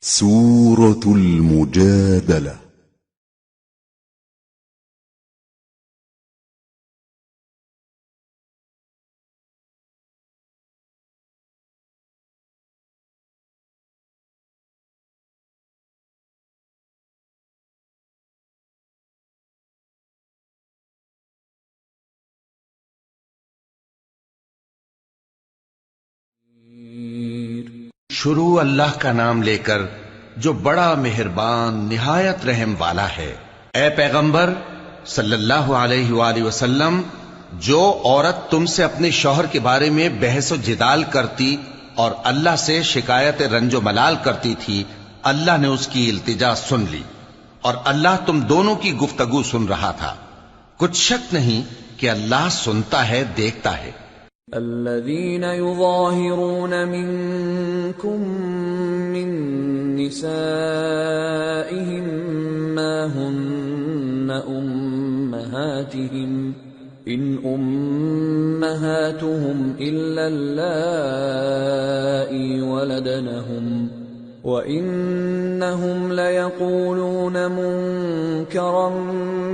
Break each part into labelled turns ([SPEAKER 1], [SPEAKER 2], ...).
[SPEAKER 1] سورة المجادلة.
[SPEAKER 2] शुरू अल्लाह का नाम लेकर जो बड़ा मेहरबान निहायत रहम वाला है। ए पैगंबर सल्लल्लाहु अलैहि वसल्लम, जो औरत तुमसे अपने शौहर के बारे में बहस जिदाल करती और अल्लाह से शिकायत रंजो मलाल करती थी, अल्लाह ने उसकी इल्तिजा सुन ली और अल्लाह तुम दोनों की गुफ्तगू सुन रहा था। कुछ शक नहीं कि अल्लाह सुनता है, देखता है।
[SPEAKER 3] الذين يظاهرون منكم من نسائهم ما هن أمهاتهم إن أمهاتهم إلا اللائي ولدنهم وإنهم ليقولون منكرا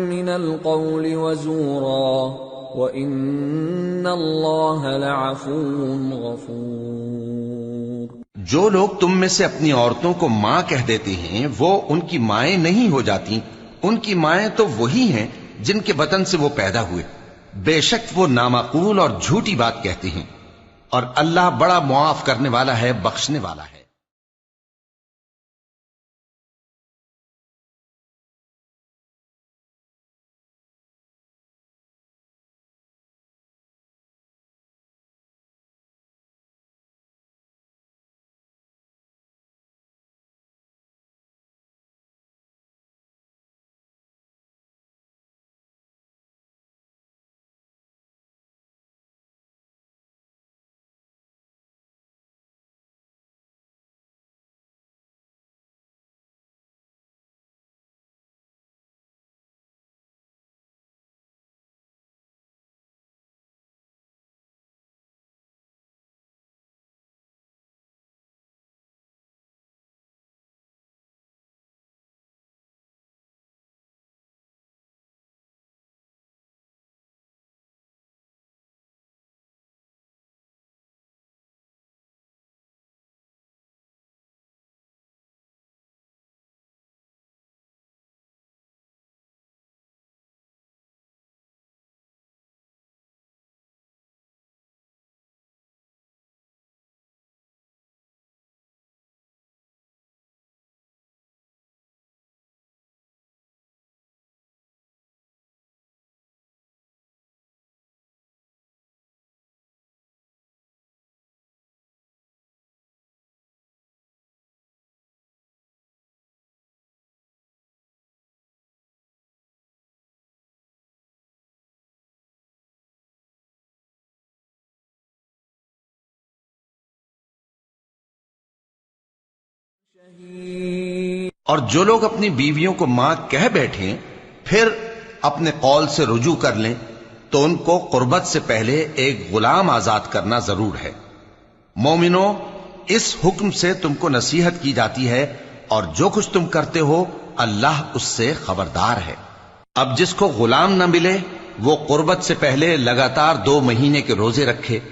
[SPEAKER 3] من القول وزورا वइन्नल्लाह लअफूव्वुन गफूर।
[SPEAKER 2] जो लोग तुम में से अपनी औरतों को मां कह देते हैं, वो उनकी माएं नहीं हो जाती। उनकी माएं तो वही हैं जिनके बतन से वो पैदा हुए। बेशक वो नामाकूल और झूठी बात कहते हैं और अल्लाह बड़ा मुआफ करने वाला है, बख्शने वाला है। और जो लोग अपनी बीवियों को मां कह बैठे फिर अपने कौल से रुजू कर लें, तो उनको कुर्बत से पहले एक गुलाम आजाद करना जरूर है। मोमिनो, इस हुक्म से तुमको नसीहत की जाती है और जो कुछ तुम करते हो अल्लाह उससे खबरदार है। अब जिसको गुलाम न मिले वो कुर्बत से पहले लगातार 2 महीने के रोजे रखे।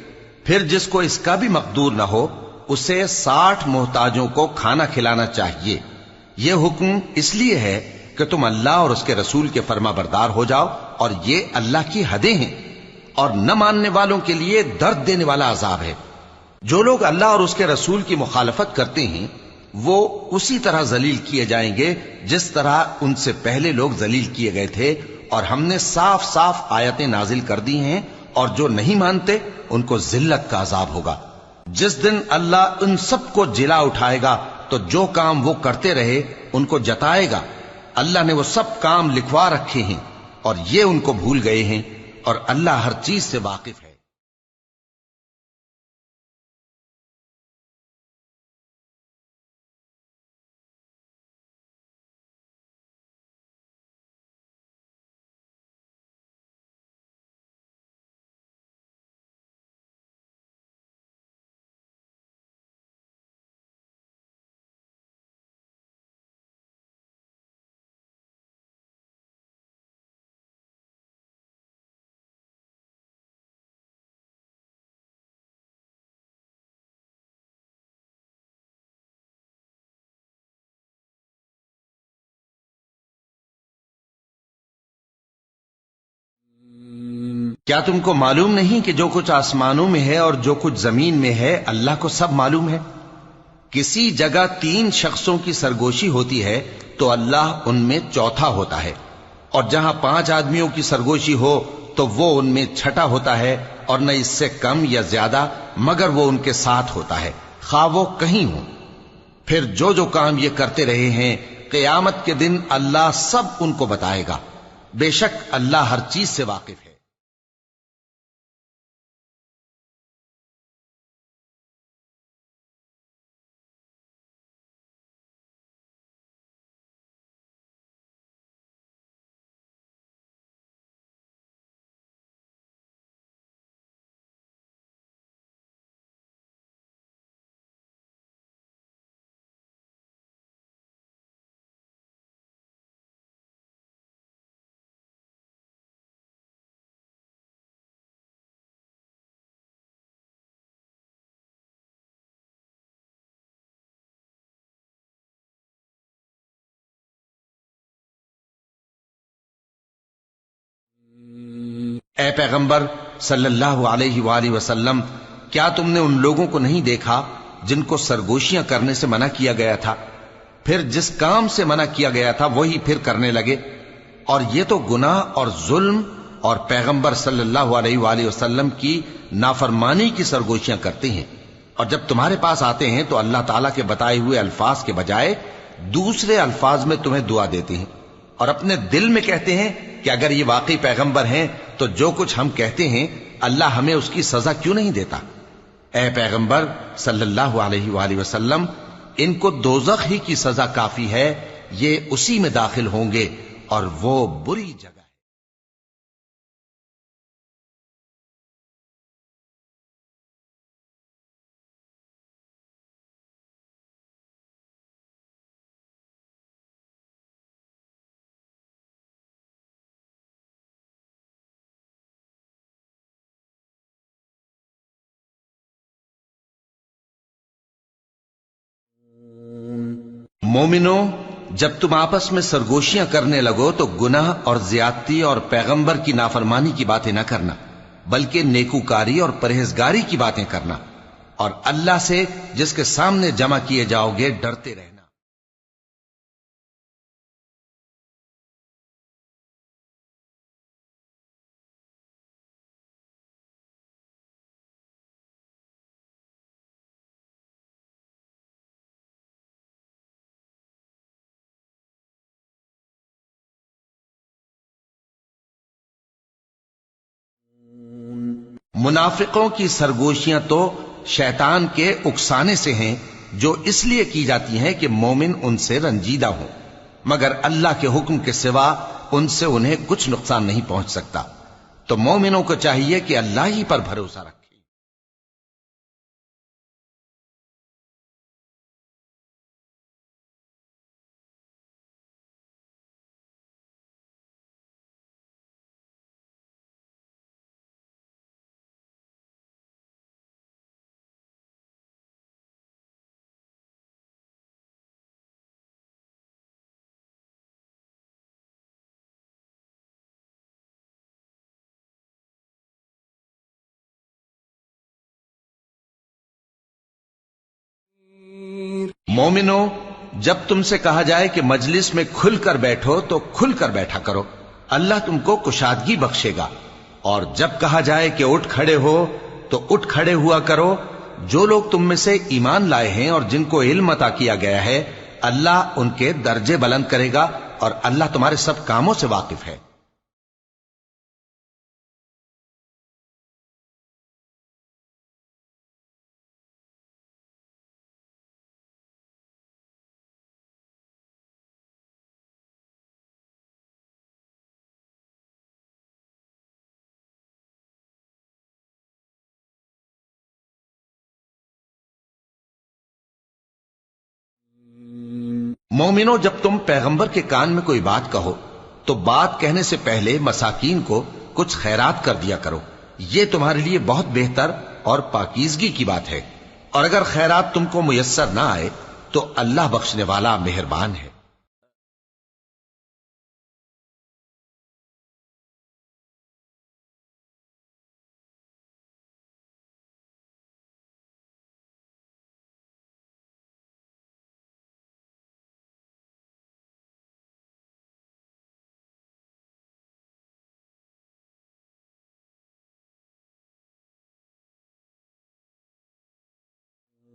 [SPEAKER 2] फिर जिसको इसका भी मकदूर न हो उसे 60 मोहताजों को खाना खिलाना चाहिए। यह हुक्म इसलिए है कि तुम अल्लाह और उसके रसूल के फर्मा बरदार हो जाओ, और ये अल्लाह की हदें हैं और न मानने वालों के लिए दर्द देने वाला अजाब है। जो लोग अल्लाह और उसके रसूल की मुखालफत करते हैं वो उसी तरह जलील किए जाएंगे जिस तरह उनसे पहले लोग जलील किए गए थे, और हमने साफ साफ आयतें नाजिल कर दी हैं, और जो नहीं मानते उनको जिल्लत का अजाब होगा। जिस दिन अल्लाह उन सबको जिला उठाएगा तो जो काम वो करते रहे उनको जताएगा। अल्लाह ने वो सब काम लिखवा रखे हैं और ये उनको भूल गए हैं, और अल्लाह हर चीज से वाकिफ है। क्या तुमको मालूम नहीं कि जो कुछ आसमानों में है और जो कुछ जमीन में है अल्लाह को सब मालूम है। किसी जगह 3 शख्सों की सरगोशी होती है तो अल्लाह उनमें चौथा होता है, और जहां 5 आदमियों की सरगोशी हो तो वो उनमें छठा होता है, और न इससे कम या ज्यादा, मगर वो उनके साथ होता है, खा वो कहीं हो। फिर जो जो काम ये करते रहे हैं, क़यामत के दिन अल्लाह सब उनको बताएगा। बेशक अल्लाह हर चीज से वाकिफ है। ए पैगंबर सल्लल्लाहु अलैहि वसल्लम, क्या तुमने उन लोगों को नहीं देखा जिनको सरगोशियां करने से मना किया गया था, फिर जिस काम से मना किया गया था वही फिर करने लगे? और ये तो गुनाह और जुल्म और पैगंबर सल्लल्लाहु अलैहि वसल्लम की नाफरमानी की सरगोशियां करते हैं। और जब तुम्हारे पास आते हैं तो अल्लाह ताला के बताए हुए अल्फाज के बजाय दूसरे अल्फाज में तुम्हें दुआ देते हैं, और अपने दिल में कहते हैं कि अगर ये वाकई पैगंबर हैं तो जो कुछ हम कहते हैं अल्लाह हमें उसकी सजा क्यों नहीं देता। ए पैगंबर सल्लल्लाहु अलैहि वसल्लम, इनको दोज़ख ही की सजा काफी है, ये उसी में दाखिल होंगे और वो बुरी जगह है। मोमिनो, जब तुम आपस में सरगोशियां करने लगो तो गुनाह और ज्यादती और पैगंबर की नाफरमानी की बातें न करना, बल्कि नेकूकारी और परहेजगारी की बातें करना, और अल्लाह से जिसके सामने जमा किए जाओगे डरते रहना। मुनाफिकों की सरगोशियां तो शैतान के उकसाने से हैं, जो इसलिए की जाती हैं कि मोमिन उनसे रंजीदा हो, मगर अल्लाह के हुक्म के सिवा उनसे उन्हें कुछ नुकसान नहीं पहुंच सकता। तो मोमिनों को चाहिए कि अल्लाह ही पर भरोसा रखें। मोमिनो, जब तुमसे कहा जाए कि मजलिस में खुलकर बैठो तो खुलकर बैठा करो, अल्लाह तुमको कुशादगी बख्शेगा। और जब कहा जाए कि उठ खड़े हो तो उठ खड़े हुआ करो। जो लोग तुम में से ईमान लाए हैं और जिनको इल्म अता किया गया है, अल्लाह उनके दर्जे बुलंद करेगा, और अल्लाह तुम्हारे सब कामों से वाकिफ है। मोमिनो, जब तुम पैगंबर के कान में कोई बात कहो तो बात कहने से पहले मसाकीन को कुछ खैरात कर दिया करो। ये तुम्हारे लिए बहुत बेहतर और पाकीजगी की बात है। और अगर खैरात तुमको मुयस्सर ना आए तो अल्लाह बख्शने वाला मेहरबान है।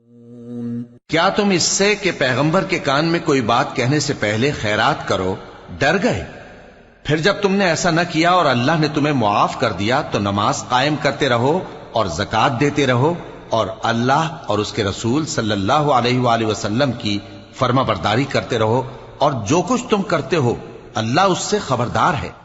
[SPEAKER 2] क्या तुम इससे कि पैगंबर के कान में कोई बात कहने से पहले खैरात करो डर गए? फिर जब तुमने ऐसा न किया और अल्लाह ने तुम्हें मुआफ कर दिया तो नमाज कायम करते रहो और ज़कात देते रहो और अल्लाह और उसके रसूल सल्लल्लाहु अलैहि वसल्लम की फर्माबरदारी करते रहो और जो कुछ तुम करते हो अल्लाह उससे खबरदार है।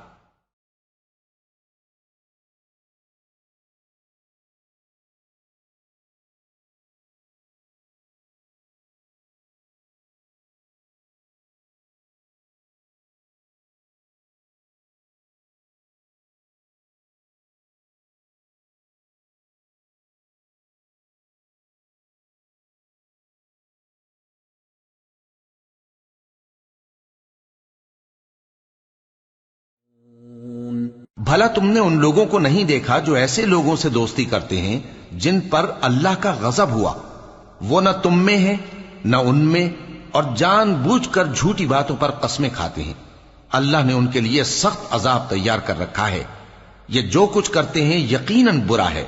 [SPEAKER 2] भला तुमने उन लोगों को नहीं देखा जो ऐसे लोगों से दोस्ती करते हैं जिन पर अल्लाह का गजब हुआ? वो न तुम में है न उनमें और जानबूझकर झूठी बातों पर कस्में खाते हैं। अल्लाह ने उनके लिए सख्त अजाब तैयार कर रखा है। ये जो कुछ करते हैं यकीनन बुरा है।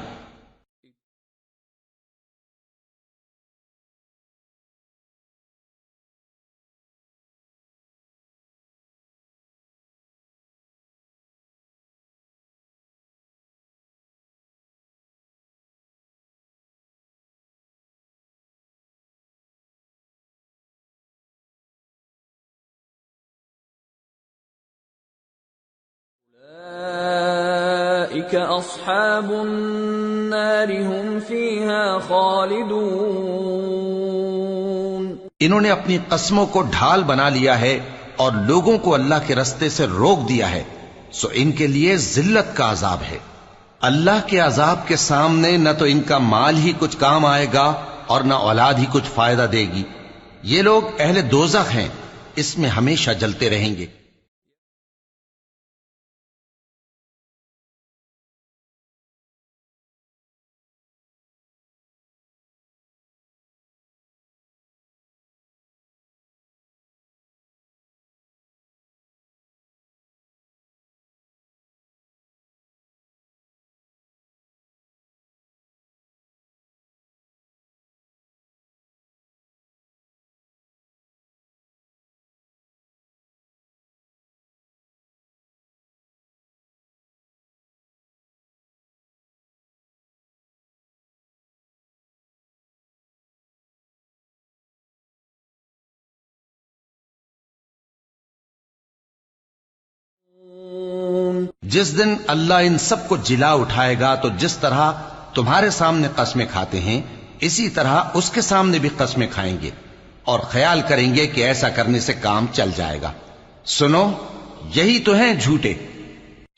[SPEAKER 3] उलाइका अस्हाबुन नारि हुम फीहा खालिदून।
[SPEAKER 2] इन्होंने अपनी कस्मों को ढाल बना लिया है और लोगों को अल्लाह के रास्ते से रोक दिया है, सो इनके लिए जिल्लत का अजाब है। अल्लाह के अजाब के सामने न तो इनका माल ही कुछ काम आएगा और न औलाद ही कुछ फायदा देगी। ये लोग अहले दोज़ख हैं, इसमें हमेशा जलते रहेंगे। जिस दिन अल्लाह इन सबको जिला उठाएगा तो जिस तरह तुम्हारे सामने कस्में खाते हैं इसी तरह उसके सामने भी कस्में खाएंगे और ख्याल करेंगे कि ऐसा करने से काम चल जाएगा। सुनो, यही तो हैं झूठे।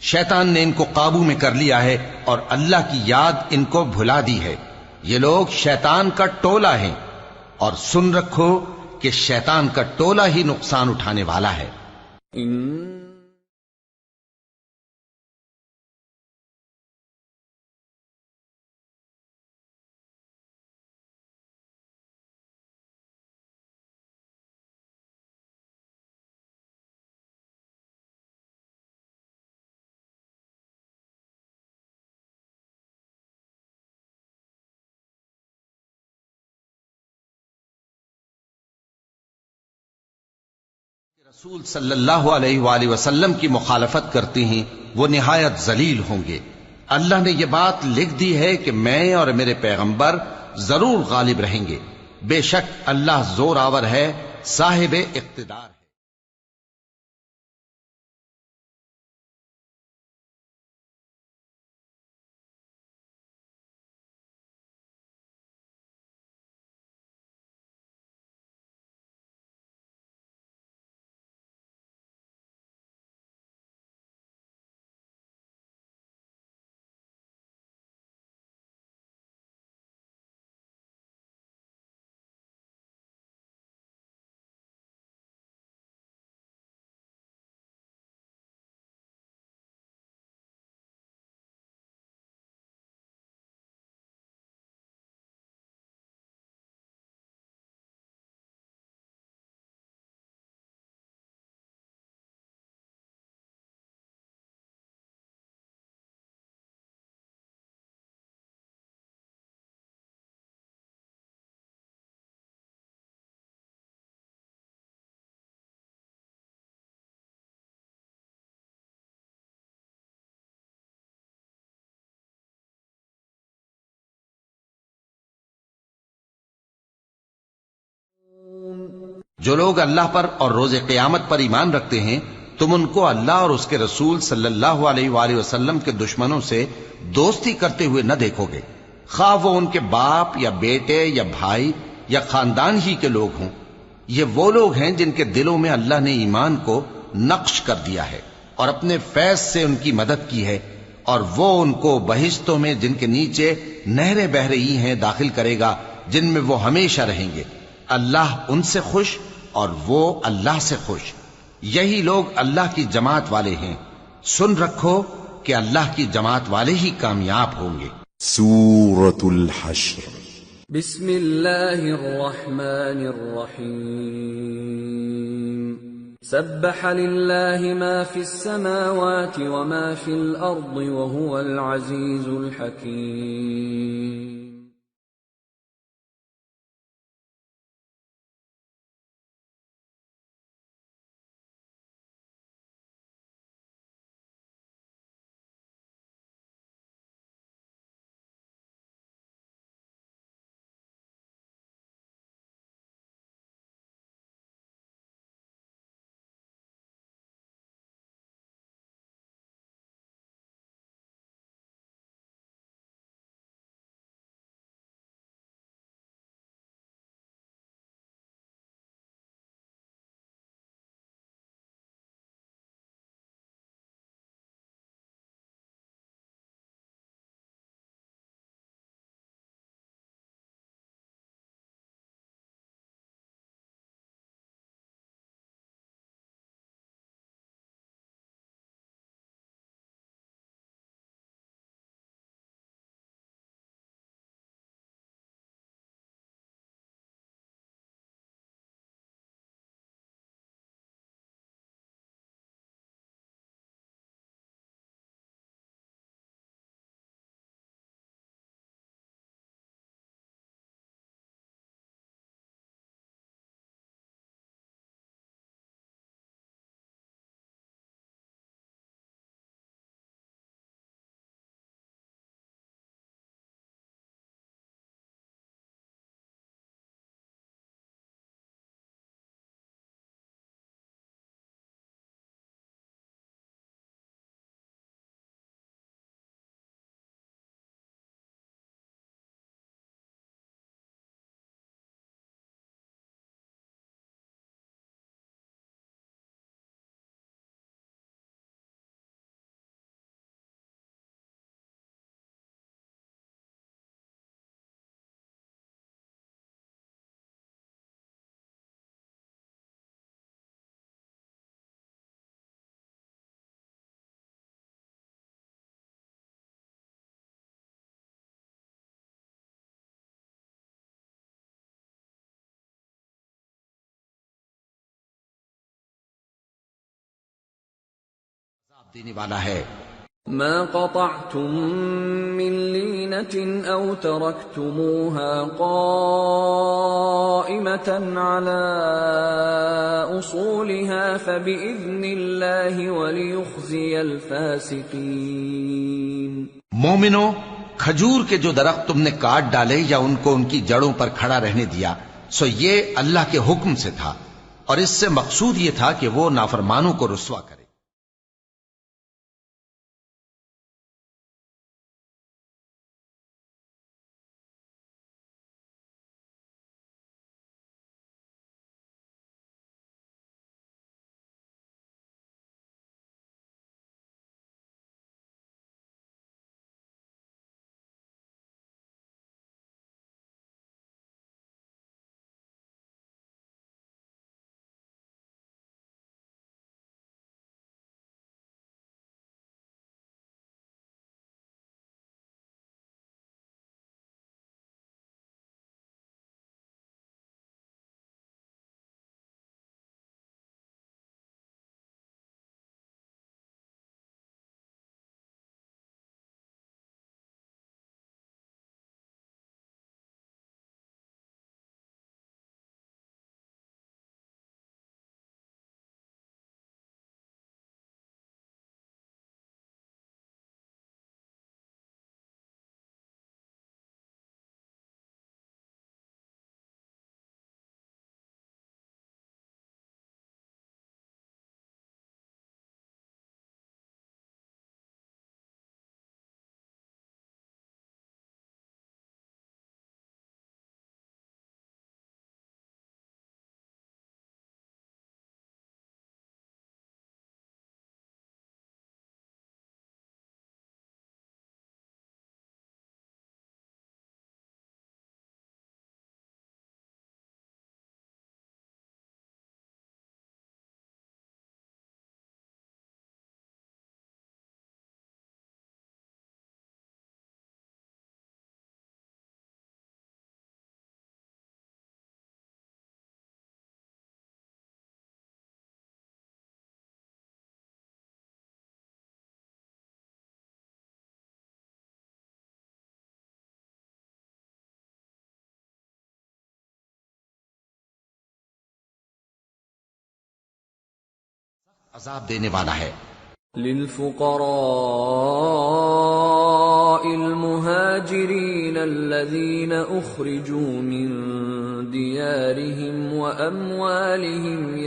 [SPEAKER 2] शैतान ने इनको काबू में कर लिया है और अल्लाह की याद इनको भुला दी है। ये लोग शैतान का टोला है और सुन रखो कि शैतान का टोला ही नुकसान उठाने वाला है। रसूल सल्लल्लाहु अलैहि वसल्लम की मुखालफत करते हैं वो निहायत जलील होंगे। अल्लाह ने यह बात लिख दी है कि मैं और मेरे पैगंबर जरूर गालिब रहेंगे। बेशक अल्लाह जोरावर है, साहिब इख्तिदार। जो लोग अल्लाह पर और रोजे क़यामत पर ईमान रखते हैं, तुम उनको अल्लाह और उसके रसूल सल्लल्लाहु अलैहि वसल्लम के दुश्मनों से दोस्ती करते हुए न देखोगे, खा वो उनके बाप या बेटे या भाई या खानदान ही के लोग हों। ये वो लोग हैं जिनके दिलों में अल्लाह ने ईमान को नक्श कर दिया है और अपने फैज से उनकी मदद की है, और वो उनको बहिश्तों में जिनके नीचे नहरें बह रही हैं दाखिल करेगा, जिनमें वो हमेशा रहेंगे। अल्लाह उनसे खुश और वो अल्लाह से खुश। यही लोग अल्लाह की जमात वाले हैं। सुन रखो कि अल्लाह की जमात वाले ही कामयाब होंगे।
[SPEAKER 1] सूरतुल हश्र।
[SPEAKER 3] बिस्मिल्लाहिर रहमानिर रहीम। सब्बह लिल्लाहि मा फिस समावाति व मा फिल अर्दि व हुवल अज़ीज़ुल हकीम।
[SPEAKER 2] देने वाला है।
[SPEAKER 3] मा क़तअतुम मिन लीनतिन औ तरक्तुमूहा क़ाइमतन अला उसूलिहा फ़बिइज़्निल्लाहि व लियुख़ज़ियल फ़ासिक़ीन।
[SPEAKER 2] मोमिनो, खजूर के जो दरख्त तुमने काट डाले या उनको उनकी जड़ों पर खड़ा रहने दिया, सो ये अल्लाह के हुक्म से था, और इससे मकसूद ये था कि वो नाफरमानों को रुस्वा करे। अजाब देने वाला है।
[SPEAKER 3] للفقراء المهاجرين الذين أخرجوا من ديارهم وأموالهم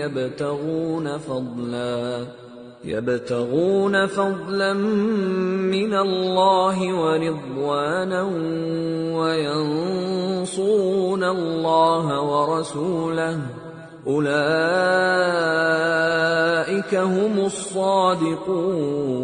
[SPEAKER 3] يبتغون فضلا من الله ورضوانا وينصرون الله ورسوله أولئك هم الصادقون.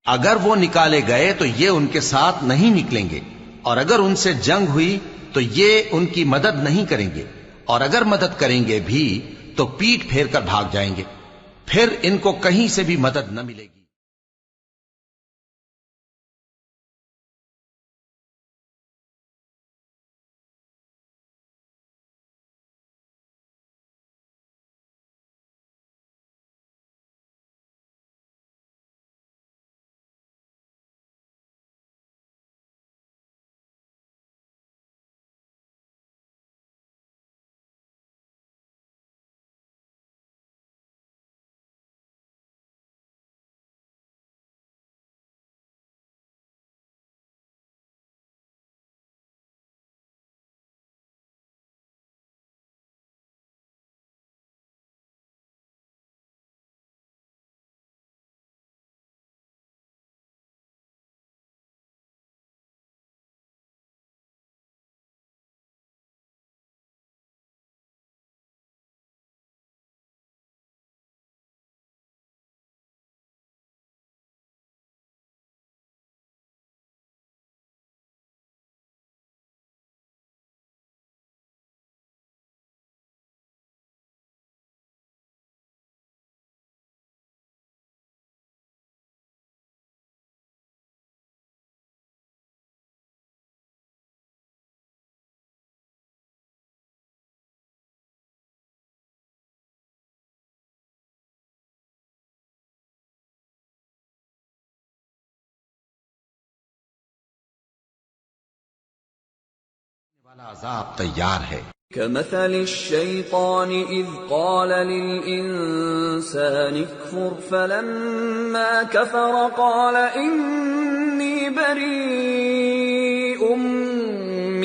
[SPEAKER 2] अगर वो निकाले गए तो ये उनके साथ नहीं निकलेंगे, और अगर उनसे जंग हुई तो ये उनकी मदद नहीं करेंगे, और अगर मदद करेंगे भी तो पीठ फेर कर भाग जाएंगे, फिर इनको कहीं से भी मदद न मिलेगी। वाला अजाब तैयार है।
[SPEAKER 3] كمثل الشيطان إذ قال للإنسان اكفر فلما كفر قال إني بريء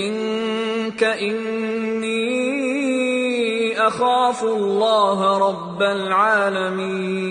[SPEAKER 3] منك إني أخاف الله رب العالمين।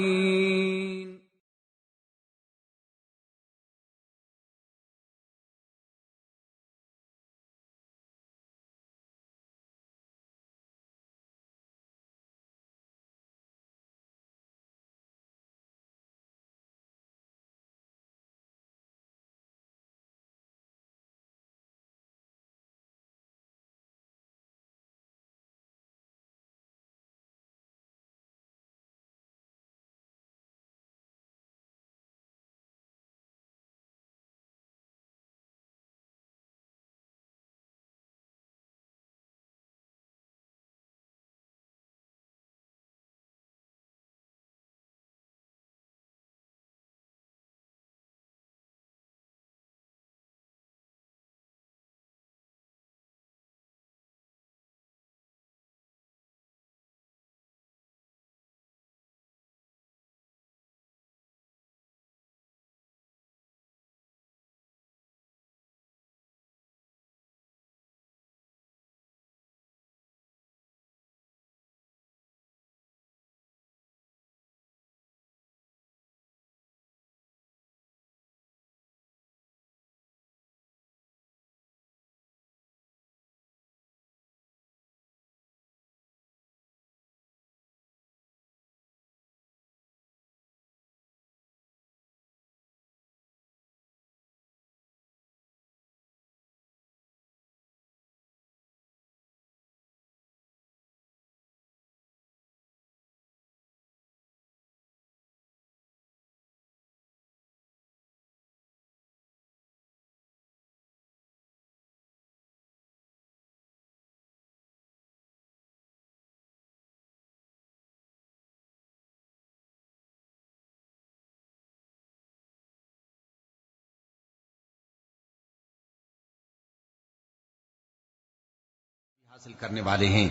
[SPEAKER 2] हासिल करने वाले हैं।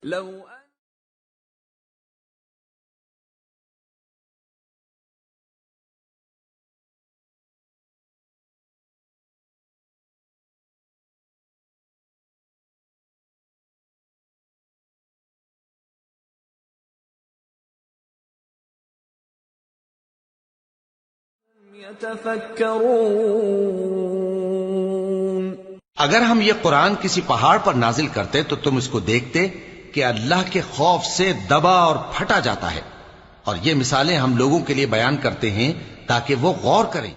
[SPEAKER 3] لو يتفكرون
[SPEAKER 2] अगर हम ये कुरान किसी पहाड़ पर नाजिल करते तो तुम इसको देखते कि अल्लाह के खौफ से दबा और फटा जाता है। और ये मिसालें हम लोगों के लिए बयान करते हैं ताकि वो गौर करें।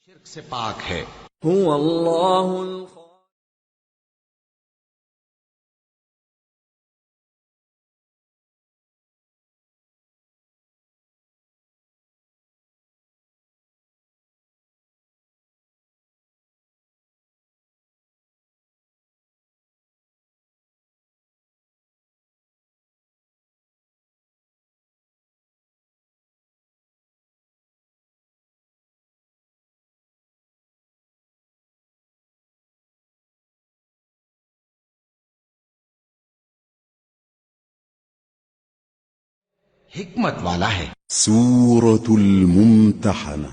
[SPEAKER 2] शिर्क से पाक है।
[SPEAKER 3] هو الله
[SPEAKER 2] हिकमत वाला है।
[SPEAKER 1] सूरतुल मुम्तहना।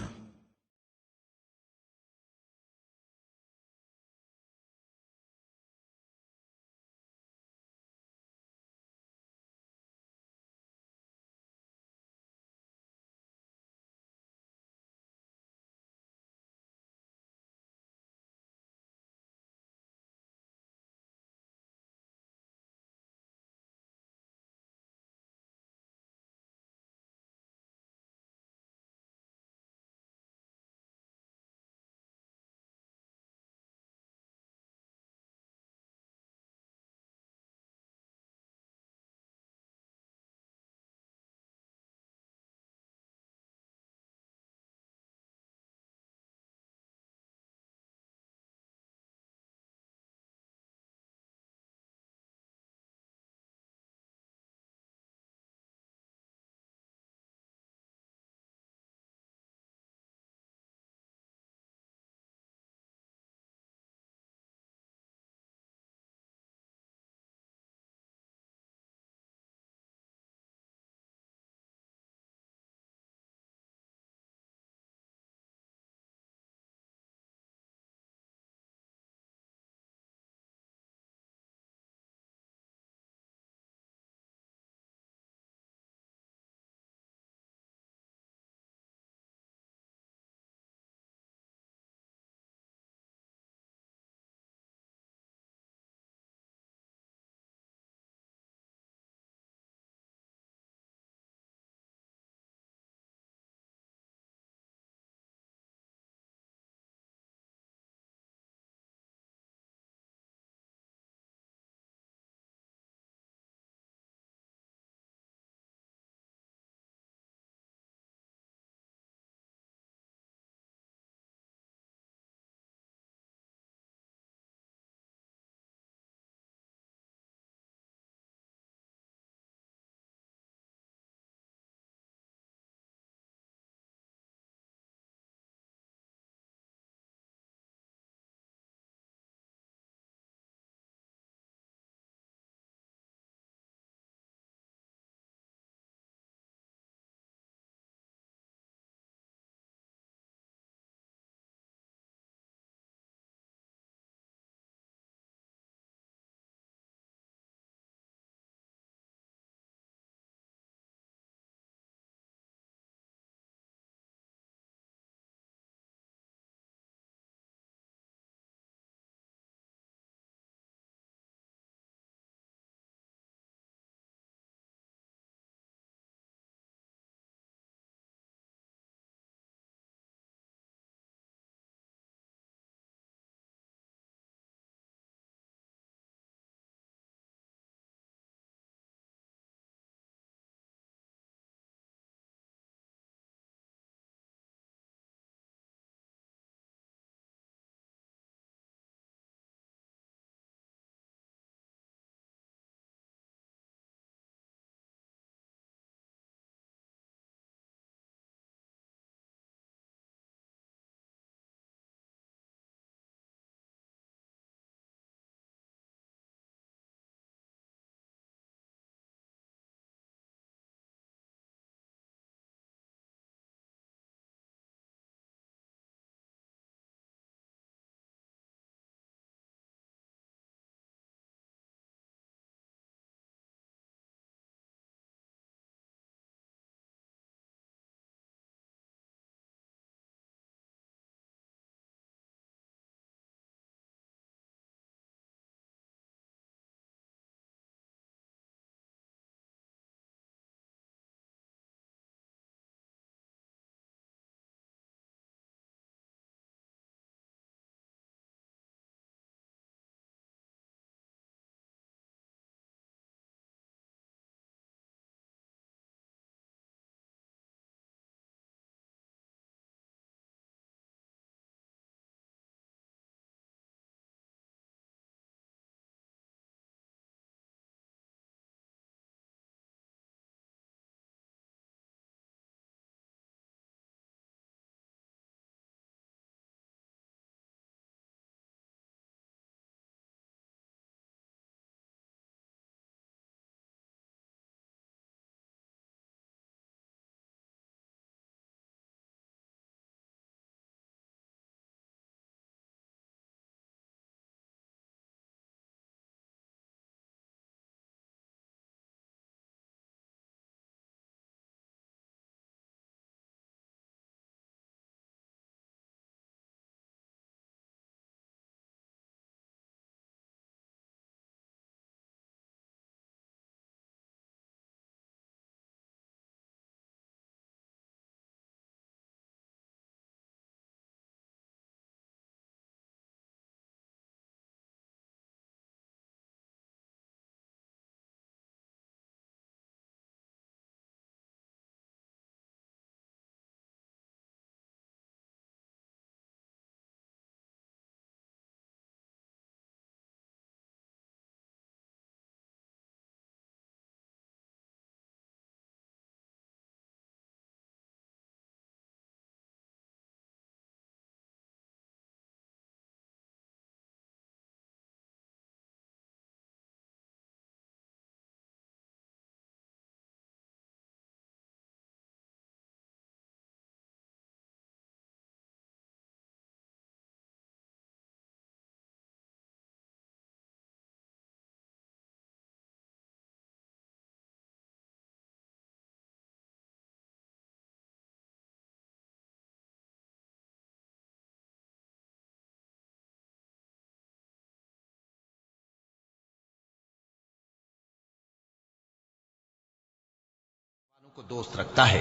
[SPEAKER 2] को दोस्त रखता है।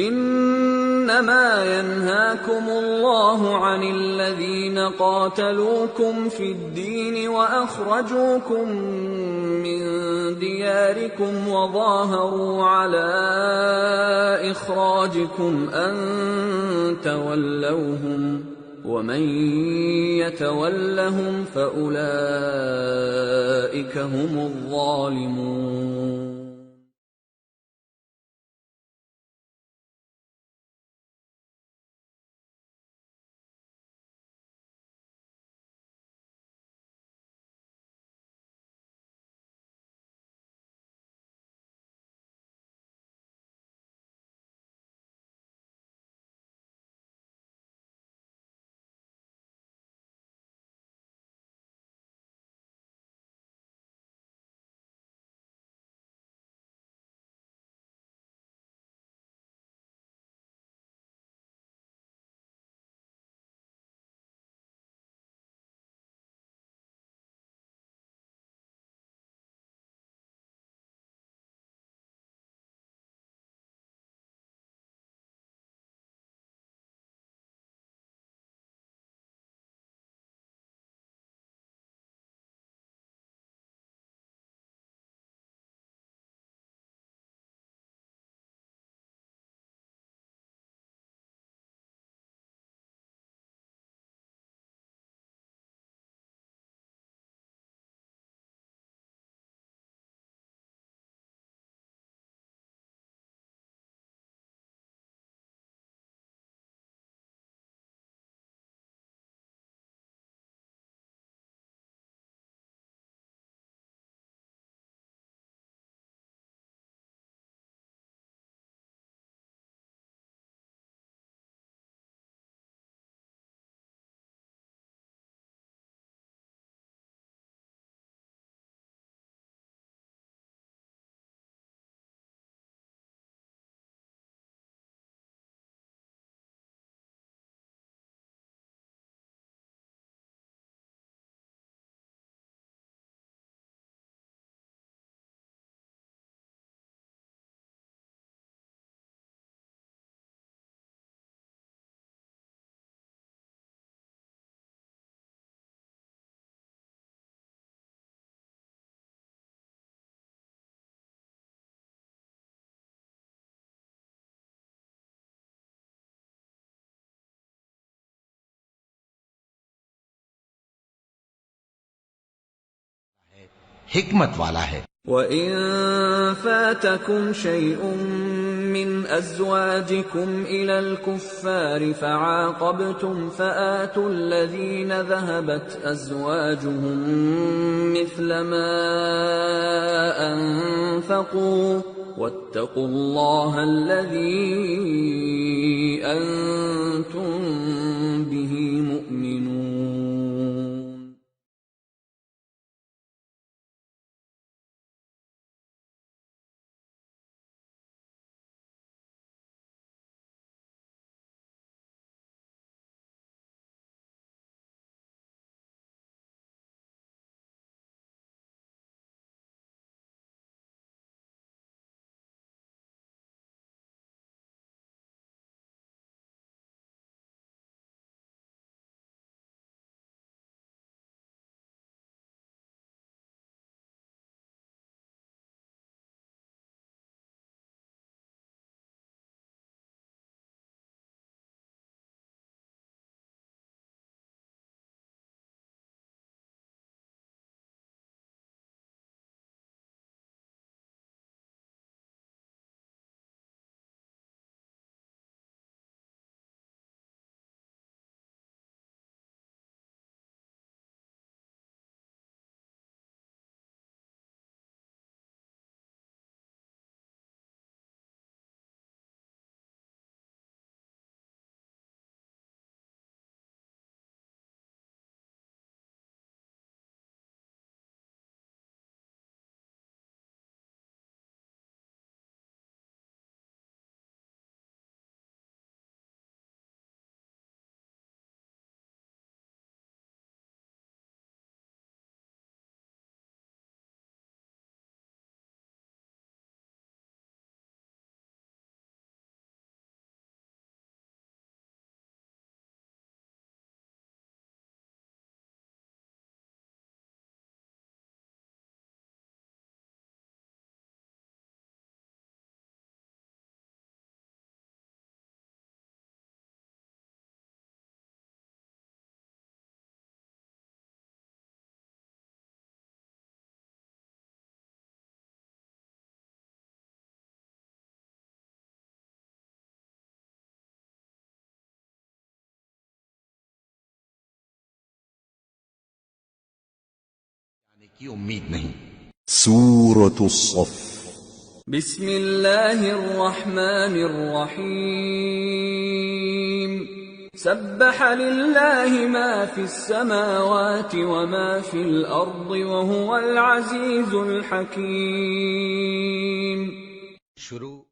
[SPEAKER 3] इन्नमा यन्हाकुमुल्लाहु अनिल्लज़ीना क़ातलूकुम फ़िद्दीन व अख़रजूकुम मिन दियारिकुम व ज़ाहरू अला इख़राजिकुम अन तवल्लौहुम व मन यतवल्लहुम फ़उलाइक हुमुज़ ज़ालिमून।
[SPEAKER 2] हिकमत वाला है।
[SPEAKER 3] وَإِن فَاتَكُمْ شَيْءٌ مِّنْ أَزْوَاجِكُمْ إِلَى الْكُفَّارِ فَعَاقَبْتُمْ فَآتُوا الَّذِينَ ذَهَبَتْ أَزْوَاجُهُم مِّثْلَ مَا أَنفَقُوا وَاتَّقُوا اللَّهَ الَّذِي أَنتُم بِهِ مُؤْمِنُونَ।
[SPEAKER 2] की उम्मीद नहीं।
[SPEAKER 1] سورة الصف
[SPEAKER 3] बिस्मिल्लाहिर्रहमानिर्रहीम सब्बह लिल्लाहि मा फिस्समावाति वमा फिल अर्दि वहुवल अज़ीज़ुल हकीम।
[SPEAKER 2] शुरू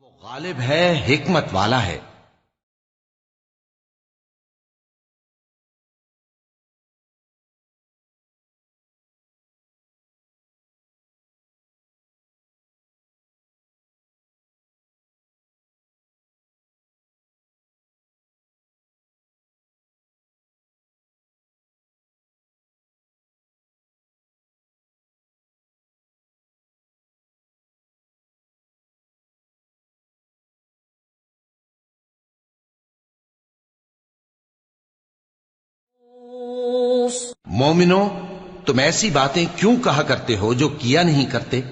[SPEAKER 2] वो गालिब है, हिकमत वाला है। मोमिनो, तुम ऐसी बातें क्यों कहा करते हो जो किया नहीं करते?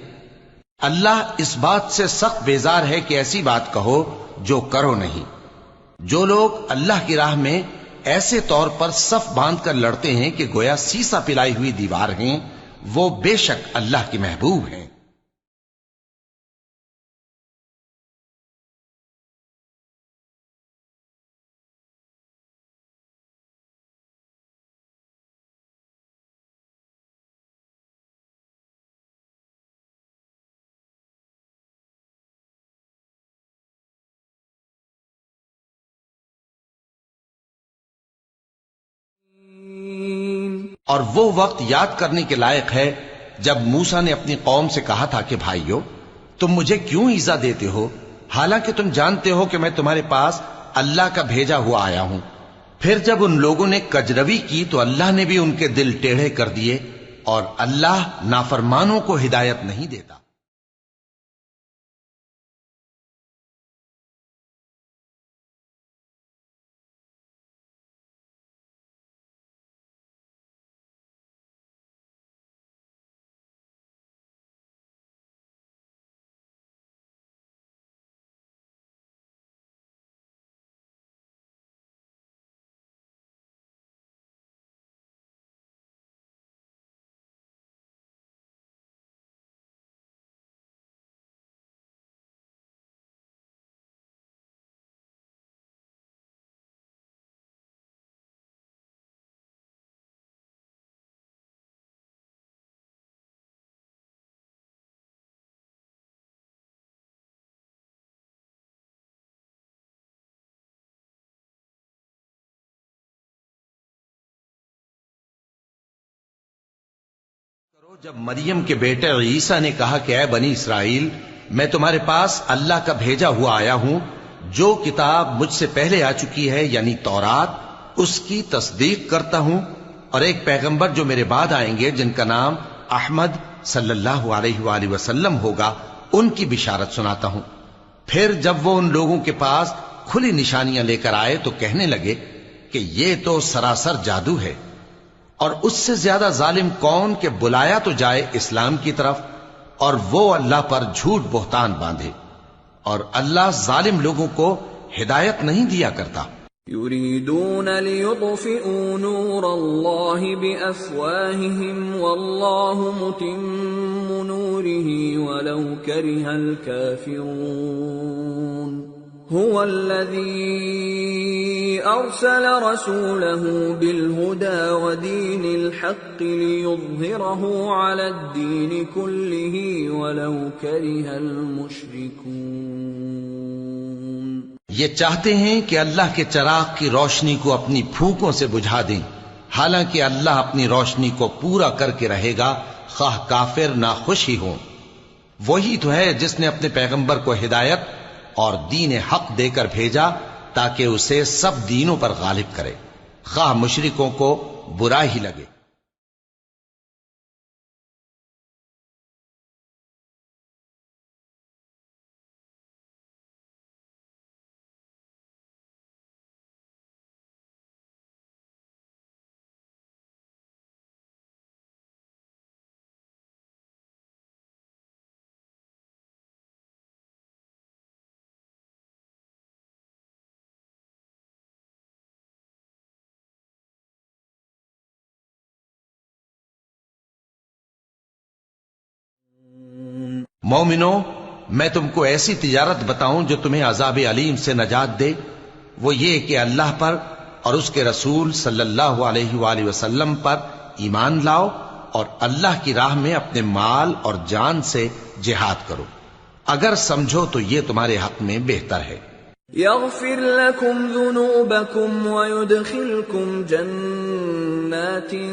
[SPEAKER 2] अल्लाह इस बात से सख्त बेजार है कि ऐसी बात कहो जो करो नहीं। जो लोग अल्लाह की राह में ऐसे तौर पर सफ बांध कर लड़ते हैं कि गोया सीसा पिलाई हुई दीवार हैं, वो बेशक अल्लाह के महबूब हैं। और वो वक्त याद करने के लायक है जब मूसा ने अपनी कौम से कहा था कि भाइयों, तुम मुझे क्यों ईजा देते हो, हालांकि तुम जानते हो कि मैं तुम्हारे पास अल्लाह का भेजा हुआ आया हूं। फिर जब उन लोगों ने कजरवी की तो अल्लाह ने भी उनके दिल टेढ़े कर दिए, और अल्लाह नाफरमानों को हिदायत नहीं देता। जब मरियम के बेटे ईसा ने कहा कि ऐ बनी इसराइल, मैं तुम्हारे पास अल्लाह का भेजा हुआ आया हूं, जो किताब मुझसे पहले आ चुकी है यानी तौरात, उसकी तस्दीक करता हूं, और एक पैगंबर जो मेरे बाद आएंगे जिनका नाम अहमद सल्लल्लाहु अलैहि वसल्लम होगा, उनकी बिशारत सुनाता हूं। फिर जब वो उन लोगों के पास खुली निशानियां लेकर आए तो कहने लगे कि ये तो सरासर जादू है, और उससे ज्यादा जालिम कौन के बुलाया तो जाए इस्लाम की तरफ, और वो अल्लाह पर झूठ बोहतान बांधे, और अल्लाह जालिम लोगों को हिदायत नहीं दिया करता।
[SPEAKER 3] युरीदून लियुत्फिऊ नूरल्लाहि बिअफ़वाहिहिम वल्लाहु मुतिम्मु नूरिही वलौ करिहल काफ़िरून। हुवल्लज़ी अरसल रसूलहु बिलहुदा वदीनिल हक़्क़ि लियुज़हिरहु अलद्दीनि कुल्लिही वलौ करिहल मुश्रिकून।
[SPEAKER 2] ये चाहते हैं कि अल्लाह के चराग की रोशनी को अपनी फूंकों से बुझा दें, हालांकि अल्लाह अपनी रोशनी को पूरा करके रहेगा, खाह काफिर ना खुश ही हों। वही तो है जिसने अपने पैगंबर को हिदायत और दीन हक देकर भेजा ताकि उसे सब दीनों पर गालिब करे, खाह मुशरिकों को बुरा ही लगे। मोमिनो, मैं तुमको ऐसी तिजारत बताऊं जो तुम्हें अजाब अलीम से नजात दे। वो ये कि अल्लाह पर और उसके रसूल सल्लल्लाहु अलैहि वसल्लम पर ईमान लाओ और अल्लाह की राह में अपने माल और जान से जिहाद करो। अगर समझो तो ये तुम्हारे हक में बेहतर है।
[SPEAKER 3] यग़फिर लकुम ज़ुनूबकुम व युदखिलकुम जन्नातिन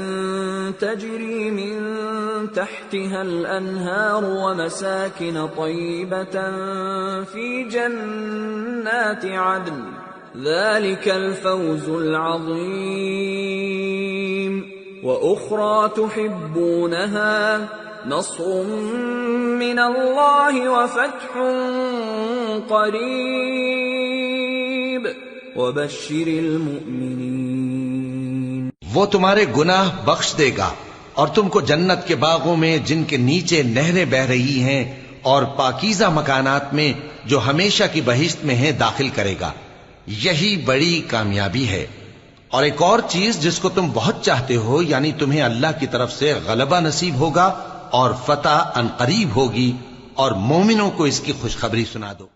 [SPEAKER 3] तजरी मिन तहतिहल अन्हार व मसाकिन तय्यिबतन फी जन्नाति अदन ज़ालिकल फ़ौज़ुल अज़ीम व उख़रा तुहिब्बूनहा नस्रुम मिनल्लाहि व फ़त्हुन क़रीब व बश्शिरिल मुअमिनीन।
[SPEAKER 2] वो तुम्हारे गुनाह बख्श देगा और तुमको जन्नत के बागों में जिनके नीचे नहरें बह रही हैं और पाकीज़ा मकानात में जो हमेशा की बहिश्त में हैं दाखिल करेगा। यही बड़ी कामयाबी है। और एक और चीज जिसको तुम बहुत चाहते हो, यानी तुम्हें अल्लाह की तरफ से गलबा नसीब होगा और फतह अनकरीब होगी, और मोमिनों को इसकी खुशखबरी सुना दो।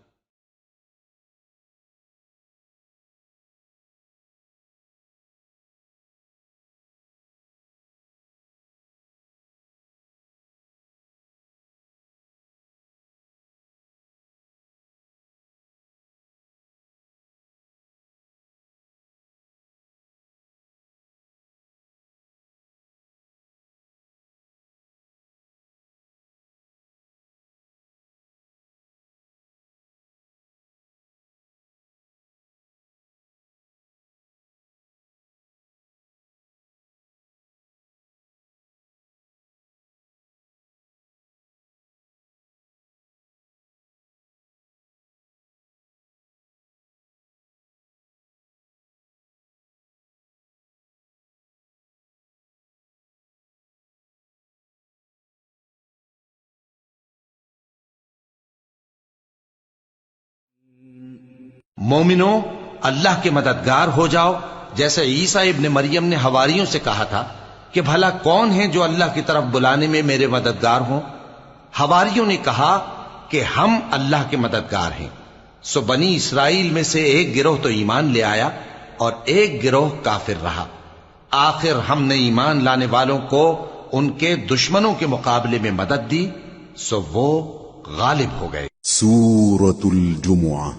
[SPEAKER 2] मोमिनो, अल्लाह के मददगार हो जाओ, जैसे ईसा इब्ने मरियम ने हवारियों से कहा था कि भला कौन है जो अल्लाह की तरफ बुलाने में मेरे मददगार हों। हवारियों ने कहा कि हम अल्लाह के मददगार हैं। सो बनी इसराइल में से एक गिरोह तो ईमान ले आया और एक गिरोह काफिर रहा। आखिर हमने ईमान लाने वालों को उनके दुश्मनों के मुकाबले में मदद दी, सो वो गालिब हो गए।
[SPEAKER 1] सूरतुल जुमुआ।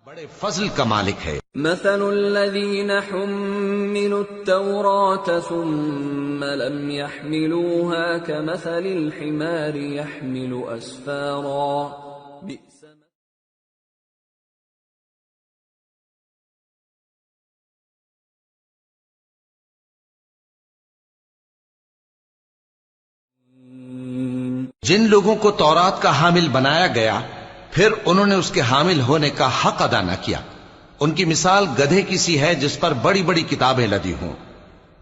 [SPEAKER 2] बड़े फजल का मालिक है।
[SPEAKER 3] मसलुल्लज़ीन हुम्मिलु त्तौरात सुम्म लम यहमिलूहा कमसलिल हिमारि यहमिलु अस्फारा बि'स
[SPEAKER 2] जिन लोगों को तौरात का हामिल बनाया गया फिर उन्होंने उसके हामिल होने का हक अदा न किया, उनकी मिसाल गधे की सी है जिस पर बड़ी बड़ी किताबें लदी हों।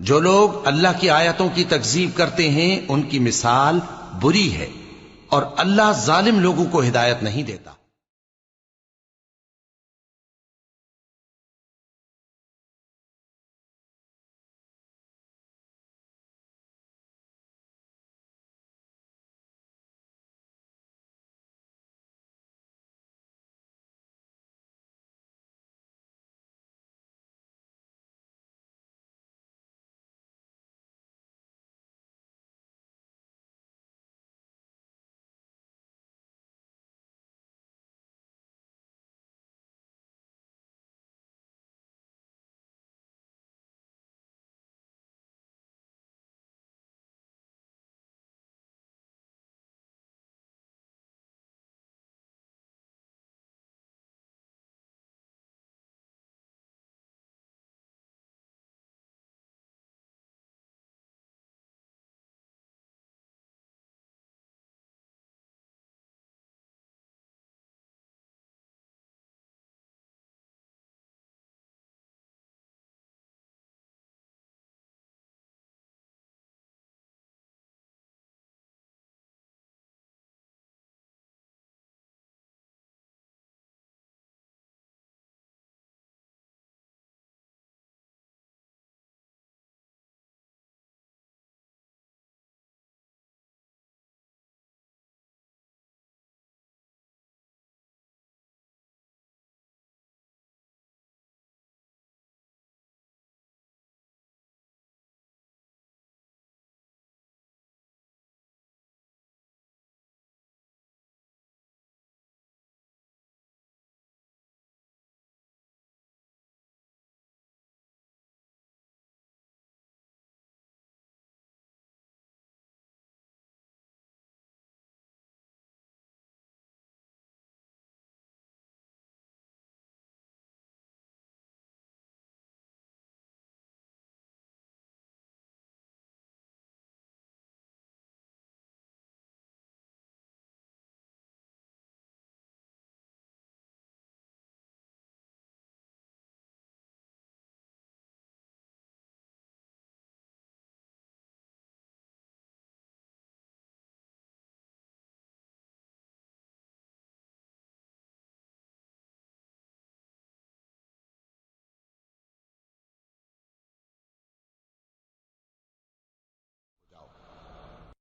[SPEAKER 2] जो लोग अल्लाह की आयतों की तकजीब करते हैं उनकी मिसाल बुरी है और अल्लाह जालिम लोगों को हिदायत नहीं देता।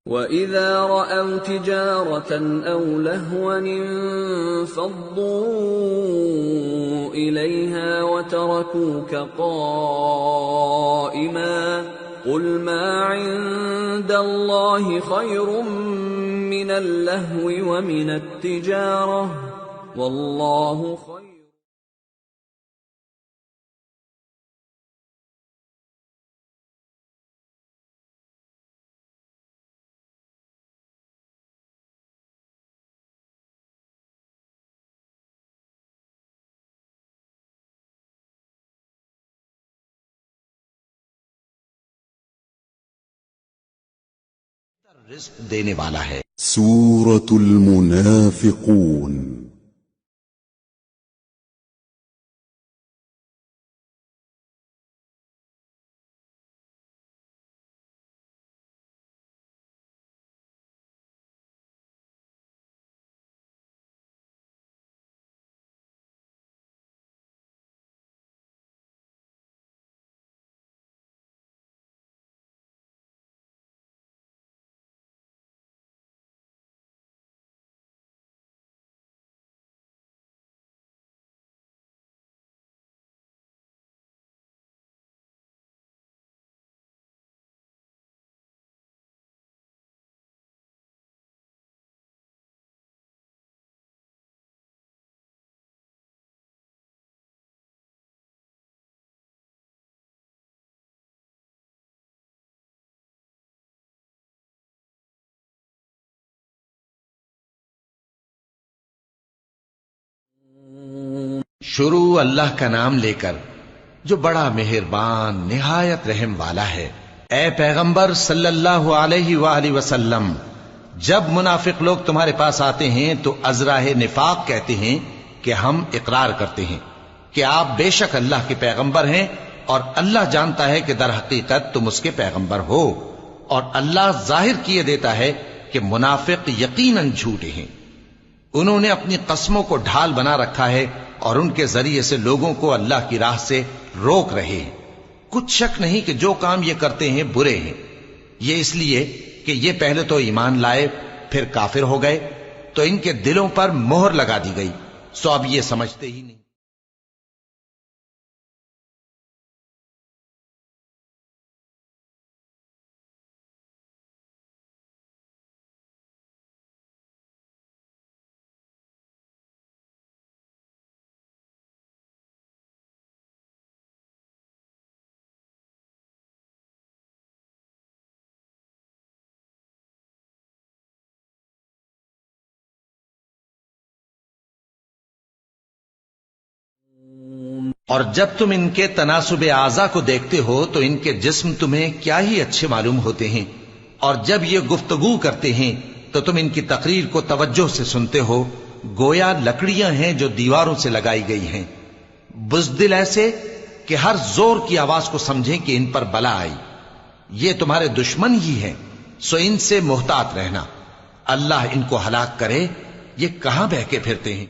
[SPEAKER 3] وَإِذَا رَأَوْا تِجَارَةً أَوْ لَهْوًا انفَضُّوا إِلَيْهَا وَتَرَكُوكَ قَائِمًا ۚ قُلْ مَا عِندَ اللَّهِ خَيْرٌ مِّنَ اللَّهْوِ وَمِنَ التِّجَارَةِ ۚ وَاللَّهُ خَيْرُ.
[SPEAKER 2] रिस्क देने वाला है।
[SPEAKER 1] सूरतुल मुनाफिकून।
[SPEAKER 2] शुरू अल्लाह का नाम लेकर जो बड़ा मेहरबान निहायत रहम वाला है। ए पैगंबर सल्लल्लाहु अलैहि वसल्लम, जब मुनाफिक लोग तुम्हारे पास आते हैं तो अजराह निफाक कहते हैं कि हम इकरार करते हैं कि आप बेशक अल्लाह के पैगंबर हैं, और अल्लाह जानता है कि दर हकीकत तुम उसके पैगंबर हो, और अल्लाह जाहिर किए देता है कि मुनाफिक यकीनन झूठे हैं। उन्होंने अपनी कस्मों को ढाल बना रखा है और उनके जरिए से लोगों को अल्लाह की राह से रोक रहे हैं। कुछ शक नहीं कि जो काम ये करते हैं बुरे हैं। ये इसलिए कि ये पहले तो ईमान लाए फिर काफिर हो गए, तो इनके दिलों पर मोहर लगा दी गई, सो अब ये समझते ही नहीं। और जब तुम इनके तनासुब आजा को देखते हो तो इनके जिस्म तुम्हें क्या ही अच्छे मालूम होते हैं, और जब ये गुफ्तगू करते हैं तो तुम इनकी तकरीर को तवज्जो से सुनते हो, गोया लकड़ियां हैं जो दीवारों से लगाई गई हैं। बुज़दिल ऐसे कि हर जोर की आवाज को समझें कि इन पर बला आई। ये तुम्हारे दुश्मन ही हैं, सो इनसे मुहतात रहना। अल्लाह इनको हलाक करे, ये कहां बहके फिरते हैं।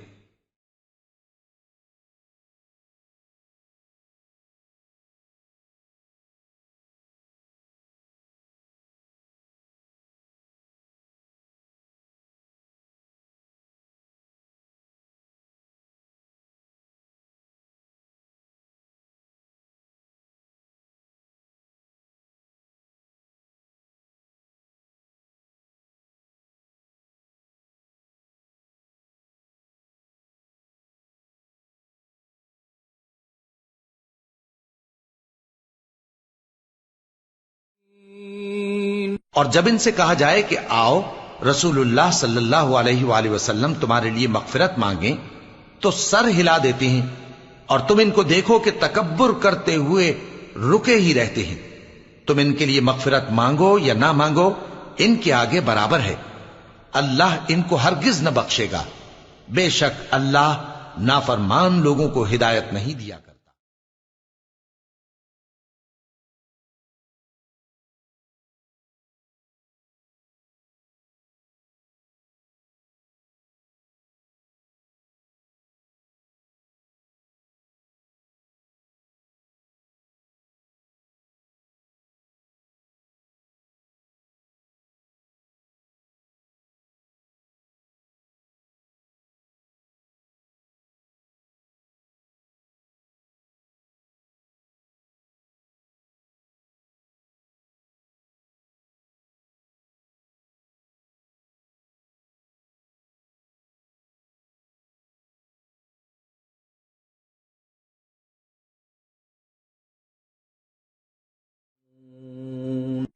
[SPEAKER 2] और जब इनसे कहा जाए कि आओ रसूलुल्लाह सल्लल्लाहु अलैहि वसल्लम तुम्हारे लिए मगफिरत मांगे, तो सर हिला देते हैं, और तुम इनको देखो कि तकब्बुर करते हुए रुके ही रहते हैं। तुम इनके लिए मगफिरत मांगो या ना मांगो, इनके आगे बराबर है। अल्लाह इनको हरगिज न बख्शेगा। बेशक अल्लाह नाफरमान लोगों को हिदायत नहीं दिया करता।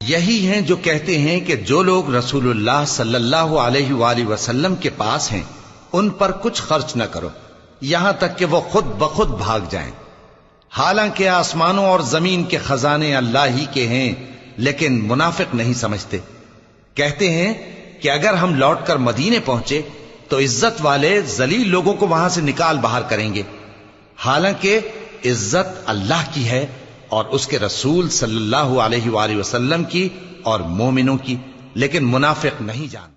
[SPEAKER 2] यही हैं जो कहते हैं कि जो लोग रसूलुल्लाह सल्लल्लाहु अलैहि वसल्लम के पास हैं उन पर कुछ खर्च न करो, यहां तक कि वो खुद ब खुद भाग जाएं। हालांकि आसमानों और जमीन के खजाने अल्लाह ही के हैं, लेकिन मुनाफिक नहीं समझते। कहते हैं कि अगर हम लौटकर मदीने पहुंचे तो इज्जत वाले जलील लोगों को वहां से निकाल बाहर करेंगे। हालांकि इज्जत अल्लाह की है और उसके रसूल सल्लल्लाहु अलैहि वसल्लम की और मोमिनों की, लेकिन मुनाफिक नहीं जानते।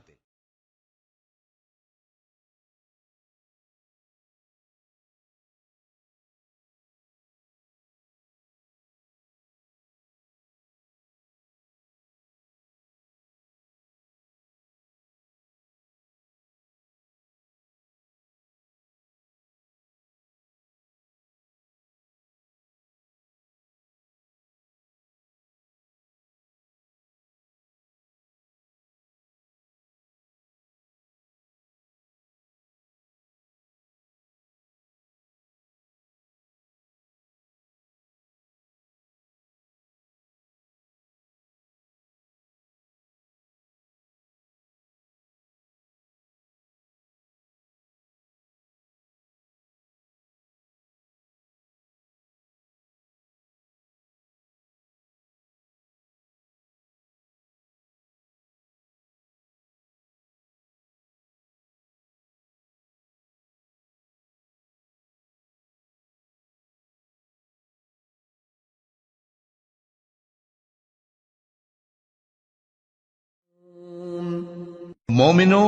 [SPEAKER 2] मोमिनो,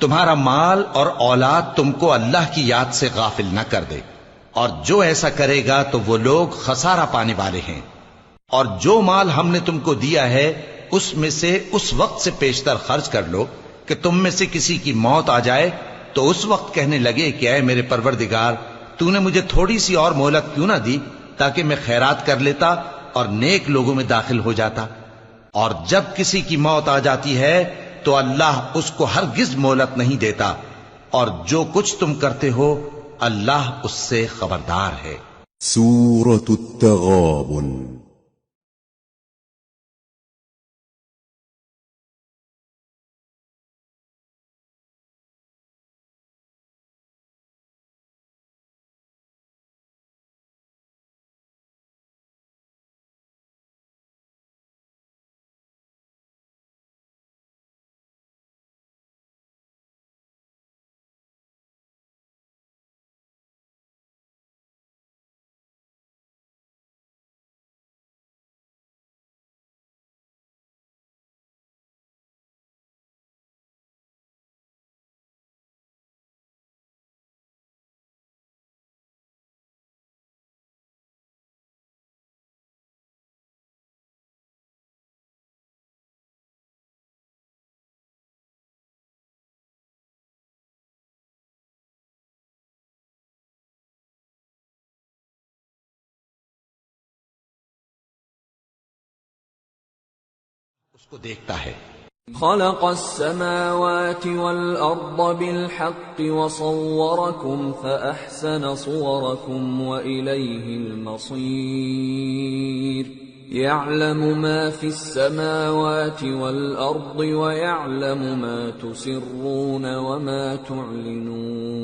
[SPEAKER 2] तुम्हारा माल और औलाद तुमको अल्लाह की याद से गाफिल न कर दे, और जो ऐसा करेगा तो वो लोग खसारा पाने वाले हैं। और जो माल हमने तुमको दिया है उसमें से उस वक्त से पेशतर खर्च कर लो कि तुम में से किसी की मौत आ जाए तो उस वक्त कहने लगे कि ऐ मेरे परवरदिगार, तूने मुझे थोड़ी सी और मोहलत क्यों ना दी ताकि मैं खैरात कर लेता और नेक लोगों में दाखिल हो जाता। और जब किसी की मौत आ जाती है तो अल्लाह उसको हरगिज मोहलत नहीं देता, और जो कुछ तुम करते हो अल्लाह उससे खबरदार है।
[SPEAKER 1] सूरत तगाबुन।
[SPEAKER 2] उसको देखता है।
[SPEAKER 3] خلق السماوات والأرض بالحق وصوركم فأحسن صوركم وإليه المصير يعلم ما في السماوات والأرض ويعلم ما تسرون وما تعلنون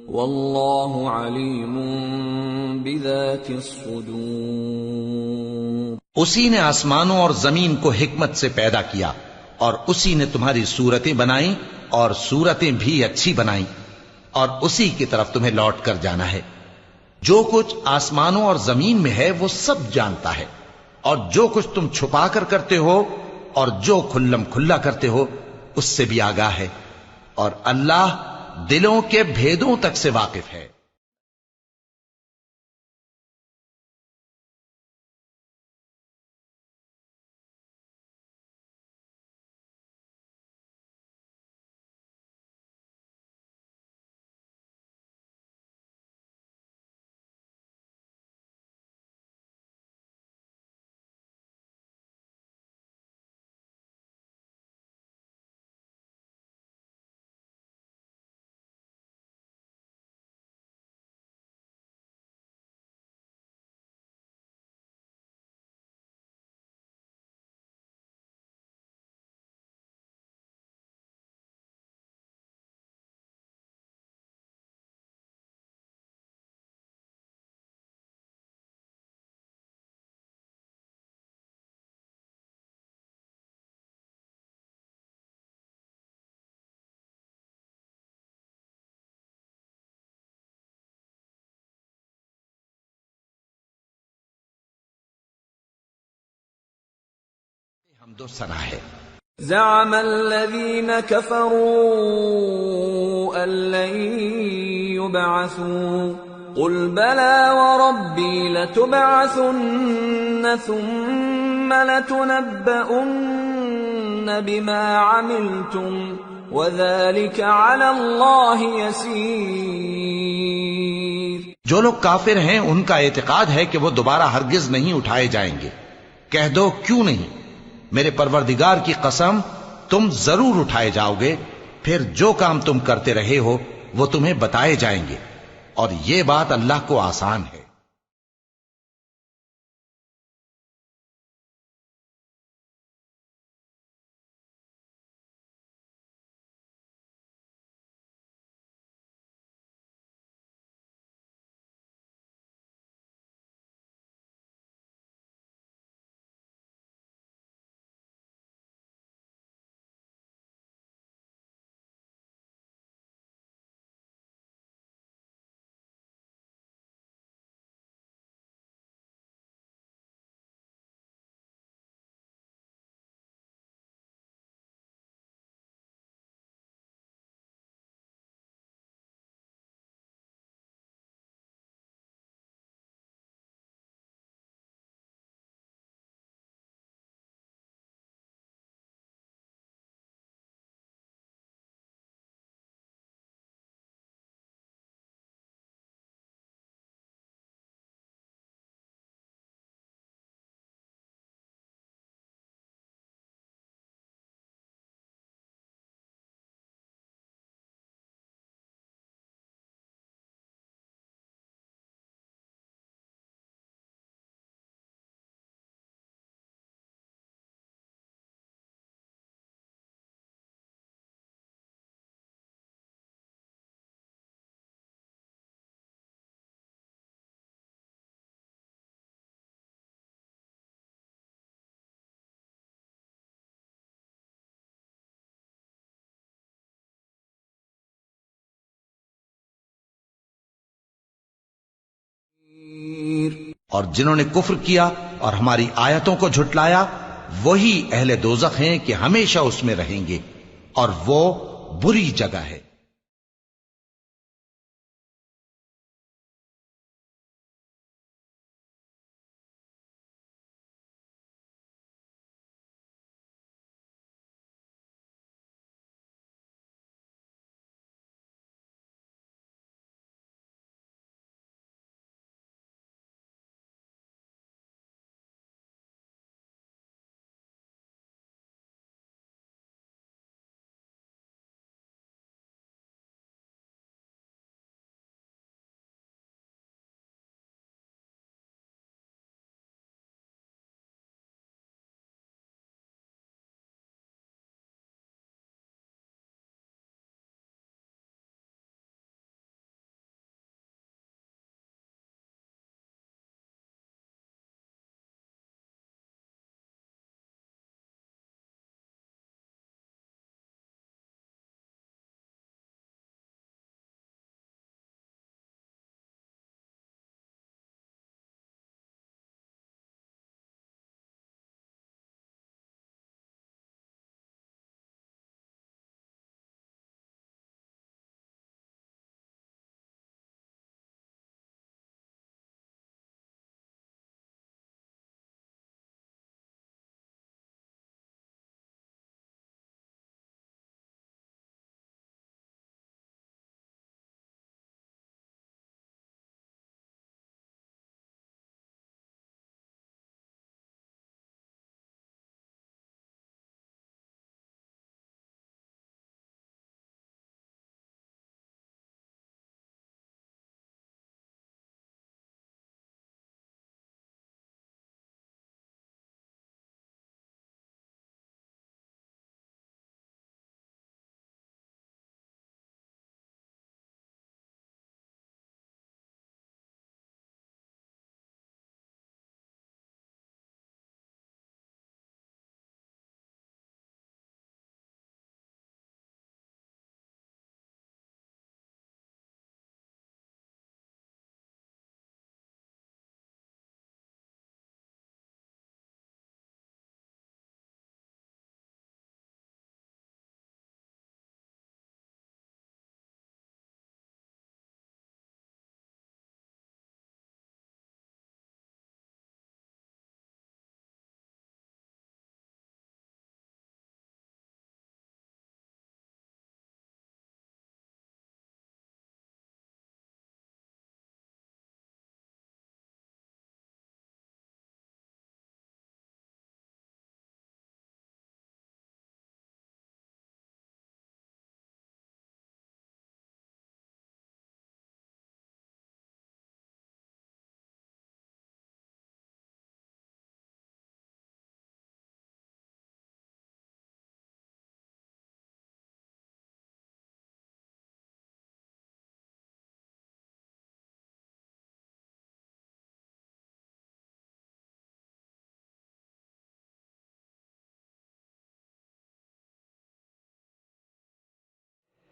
[SPEAKER 3] والله عليم بذات الصدور।
[SPEAKER 2] उसी ने आसमानों और जमीन को हिकमत से पैदा किया, और उसी ने तुम्हारी सूरतें बनाई और सूरतें भी अच्छी बनाई, और उसी की तरफ तुम्हें लौट कर जाना है। जो कुछ आसमानों और जमीन में है वो सब जानता है, और जो कुछ तुम छुपा कर करते हो और जो खुल्लम खुल्ला करते हो उससे भी आगाह है, और अल्लाह दिलों के भेदों तक से वाकिफ है। हमदो सना है।
[SPEAKER 3] زعم الذين كفروا أن لن يبعثوا قل بلى وربي لتبعثن ثم لتنبؤن بما عملتم وذلك على الله يسير।
[SPEAKER 2] जो लोग काफिर हैं उनका एतकाद है कि वो दोबारा हरगिज नहीं उठाए जाएंगे। कह दो क्यों नहीं, मेरे परवरदिगार की कसम तुम जरूर उठाए जाओगे, फिर जो काम तुम करते रहे हो वो तुम्हें बताए जाएंगे, और ये बात अल्लाह को आसान है। और जिन्होंने कुफ्र किया और हमारी आयतों को झुटलाया वही अहले दोजख हैं कि हमेशा उसमें रहेंगे और वो बुरी जगह है।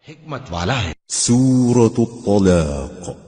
[SPEAKER 2] हिकमत वाला है।
[SPEAKER 1] سورة الطلاق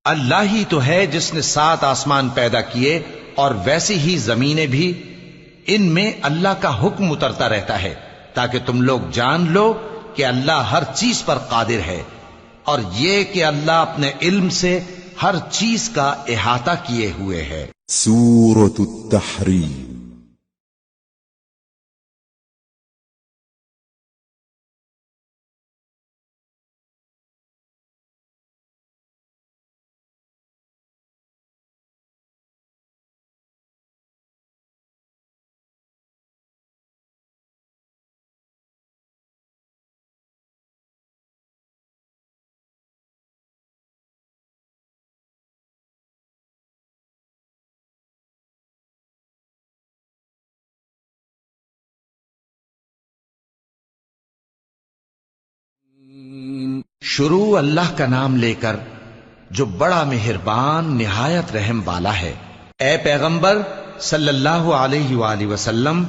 [SPEAKER 2] अल्लाह ही तो है जिसने 7 आसमान पैदा किए और वैसी ही जमीनें भी, इनमें अल्लाह का हुक्म उतरता रहता है ताकि तुम लोग जान लो कि अल्लाह हर चीज पर कादिर है, और ये कि अल्लाह अपने इल्म से हर चीज का इहाता किए हुए है।
[SPEAKER 1] सूरत तहरीम।
[SPEAKER 2] शुरू अल्लाह का नाम लेकर जो बड़ा मेहरबान निहायत रहम वाला है। ए पैगंबर सल्लल्लाहु अलैहि वसल्लम,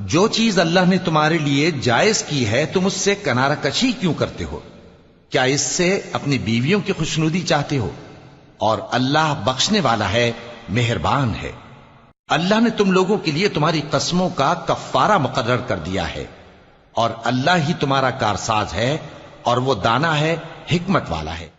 [SPEAKER 2] जो चीज अल्लाह ने तुम्हारे लिए जायज की है तुम उससे किनारा कशी क्यों करते हो? क्या इससे अपनी बीवियों की खुशनुदी चाहते हो? और अल्लाह बख्शने वाला है, मेहरबान है। अल्लाह ने तुम लोगों के लिए तुम्हारी कस्मों का कफ्फारा मुकर्रर कर दिया है, और अल्लाह ही तुम्हारा कारसाज है, और वो दाना है, हिकमत वाला है।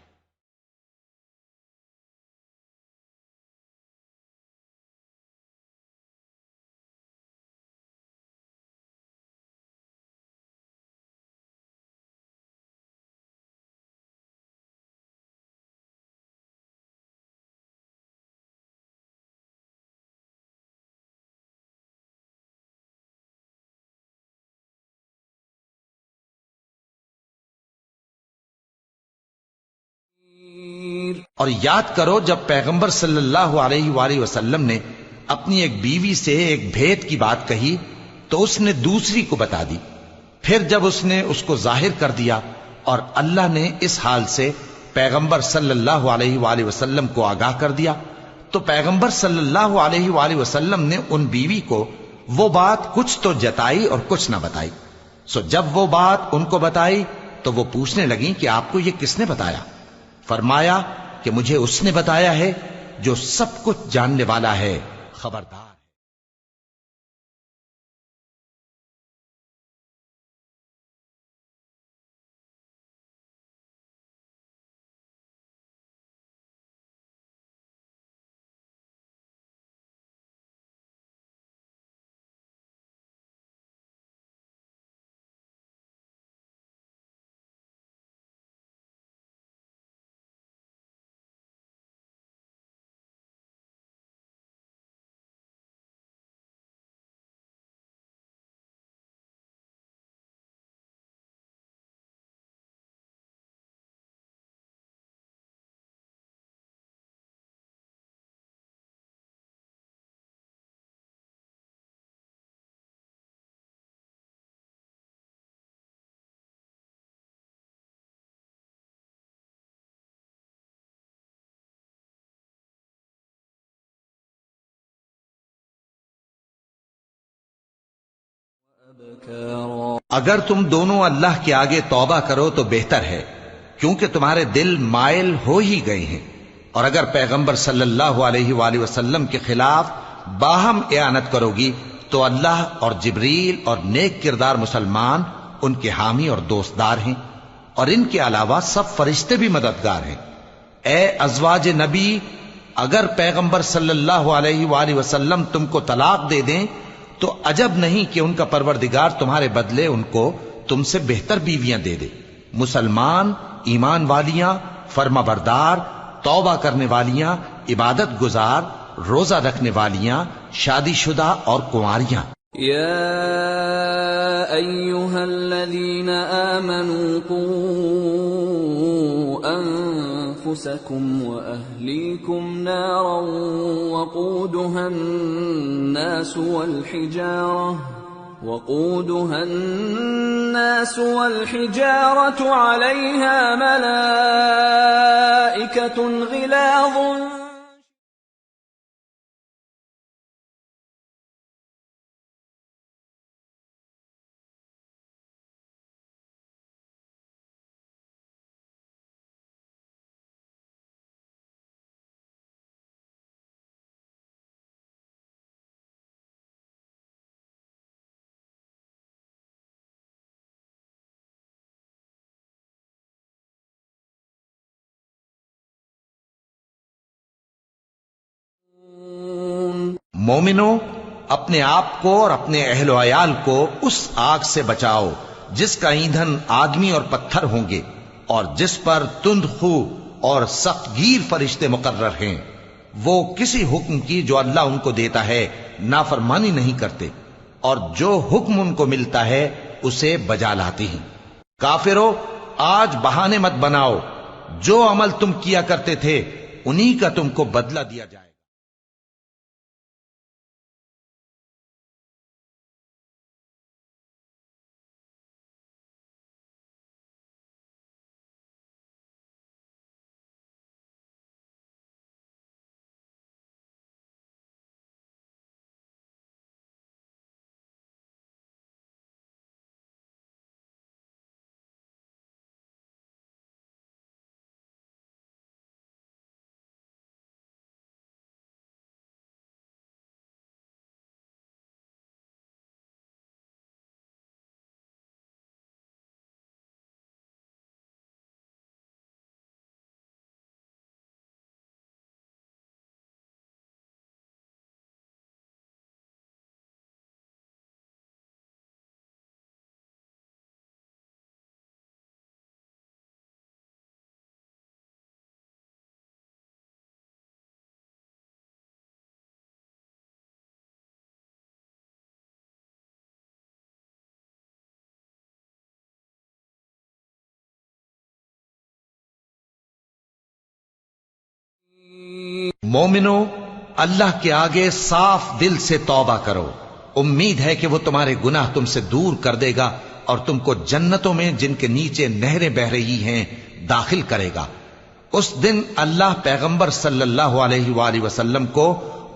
[SPEAKER 2] और याद करो जब पैगंबर सल्लल्लाहु अलैहि वसल्लम ने अपनी एक बीवी से एक भेद की बात कही तो उसने दूसरी को बता दी। फिर जब उसने उसको जाहिर कर दिया और अल्लाह ने इस हाल से पैगंबर सल्लल्लाहु अलैहि वसल्लम को आगाह कर दिया, तो पैगंबर सल्लल्लाहु अलैहि वसल्लम ने उन बीवी को वो बात कुछ तो जताई और कुछ ना बताई। सो जब वो बात उनको बताई तो वो पूछने लगी कि आपको ये किसने बताया? फरमाया कि मुझे उसने बताया है जो सब कुछ जानने वाला है, खबरदार। अगर तुम दोनों अल्लाह के आगे तौबा करो तो बेहतर है, क्योंकि तुम्हारे दिल मायल हो ही गए हैं। और अगर पैगंबर सल्लल्लाहु अलैहि वसल्लम के खिलाफ बाहम एआनत करोगी तो अल्लाह और जिब्रील और नेक किरदार मुसलमान उनके हामी और दोस्तदार हैं, और इनके अलावा सब फरिश्ते भी मददगार हैं। ए अजवाज नबी, अगर पैगंबर सल्लल्लाहु अलैहि वसल्लम तुमको तलाक दे दें तो अजब नहीं कि उनका परवरदिगार तुम्हारे बदले उनको तुमसे बेहतर बीवियां दे दे। मुसलमान, ईमान वालियां, फर्माबरदार, तौबा करने वालियां, इबादत गुजार, रोजा रखने वालियां, शादीशुदा और कुंवारियां।
[SPEAKER 3] या अय्युहल्लज़ीना आमनू कू अनफुसकुम व अहलीकुम नारन वक़ूदुहा अन्नास वल्हिजारतु अलैहा मलाइकतुन गिलाज़ुन
[SPEAKER 2] मोमिनो, अपने आप को और अपने अहलो अयाल को उस आग से बचाओ जिसका ईंधन आदमी और पत्थर होंगे और जिस पर तुंद खू और सख्तगीर फरिश्ते मुकर्रर हैं। वो किसी हुक्म की जो अल्लाह उनको देता है नाफरमानी नहीं करते और जो हुक्म उनको मिलता है उसे बजा लाते हैं। काफिरों, आज बहाने मत बनाओ, जो अमल तुम किया करते थे उन्हीं का तुमको बदला दिया जाए। मोमिनो, अल्लाह के आगे साफ दिल से तौबा करो। उम्मीद है कि वो तुम्हारे गुनाह तुमसे दूर कर देगा और तुमको जन्नतों में जिनके नीचे नहरें बह रही हैं दाखिल करेगा। उस दिन अल्लाह पैगंबर सल्लल्लाहु अलैहि वसल्लम को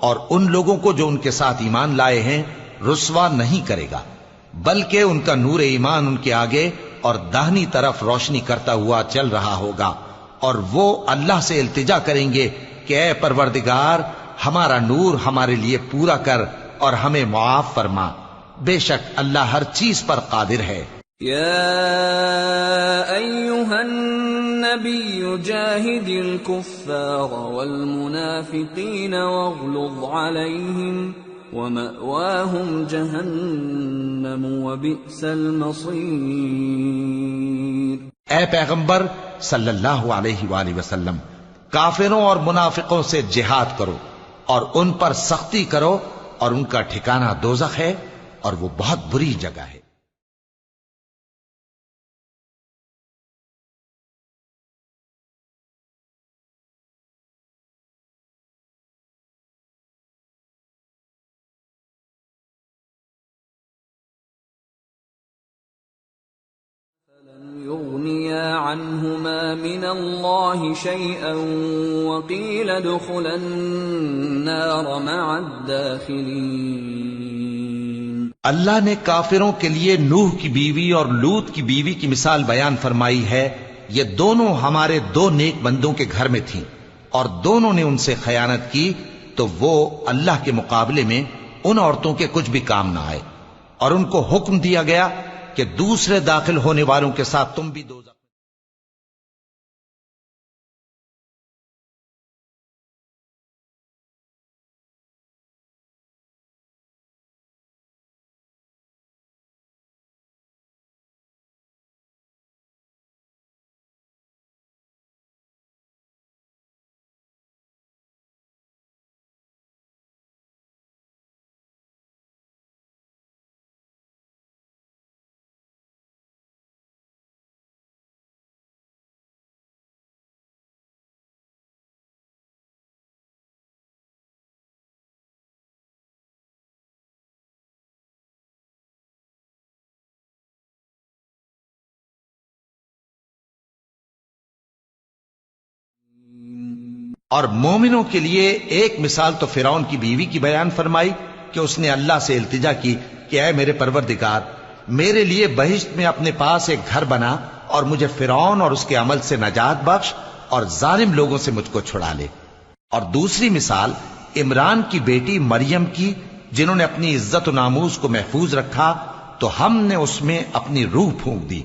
[SPEAKER 2] और उन लोगों को जो उनके साथ ईमान लाए हैं रुस्वा नहीं करेगा, बल्कि उनका नूर ईमान उनके आगे और दाहिनी तरफ रोशनी करता हुआ चल रहा होगा और वो अल्लाह से इल्तिजा करेंगे कि ऐ परवरदिगार, हमारा नूर हमारे लिए पूरा कर और हमें मुआफ फरमा। बेशक अल्लाह हर चीज पर कादिर है।
[SPEAKER 3] या अय्युहन नबिय्यु जाहिदिल कुफ्फार वल मुनाफिकीन वग़्लुज़ अलैहिम वमअवाहुम जहन्नम वबिअसल मसीर।
[SPEAKER 2] ऐ पैगंबर सल्लल्लाहु अलैहि वसल्लम, काफिरों और मुनाफिकों से जिहाद करो और उन पर सख्ती करो और उनका ठिकाना दोज़ख है और वो बहुत बुरी जगह है।
[SPEAKER 3] युग़निया अन्हुमा मिनल्लाहि शैअन वक़ील उद्ख़ुलन नार मअद्दाख़िलीन।
[SPEAKER 2] अल्लाह ने काफिरों के लिए नूह की बीवी और लूत की बीवी की मिसाल बयान फरमाई है। ये दोनों हमारे दो नेक बंदों के घर में थीं और दोनों ने उनसे खयानत की, तो वो अल्लाह के मुकाबले में उन औरतों के कुछ भी काम ना आए और उनको हुक्म दिया गया कि दूसरे दाखिल होने वालों के साथ तुम भी दोज़ख। और मोमिनों के लिए एक मिसाल तो फिरौन की बीवी की बयान फरमाई कि उसने अल्लाह से इल्तिजा की कि ऐ मेरे परवरदिगार, मेरे लिए बहिश्त में अपने पास एक घर बना और मुझे फिरौन और उसके अमल से नजात बख्श और जालिम लोगों से मुझको छुड़ा ले। और दूसरी मिसाल इमरान की बेटी मरियम की, जिन्होंने अपनी इज्जत और नामूस को महफूज रखा तो हमने उसमें अपनी रूह फूंक दी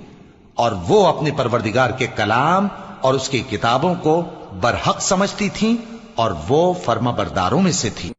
[SPEAKER 2] और वो अपने परवरदिगार के कलाम और उसकी किताबों को बरहक समझती थीं और वो फर्माबरदारों में से थी।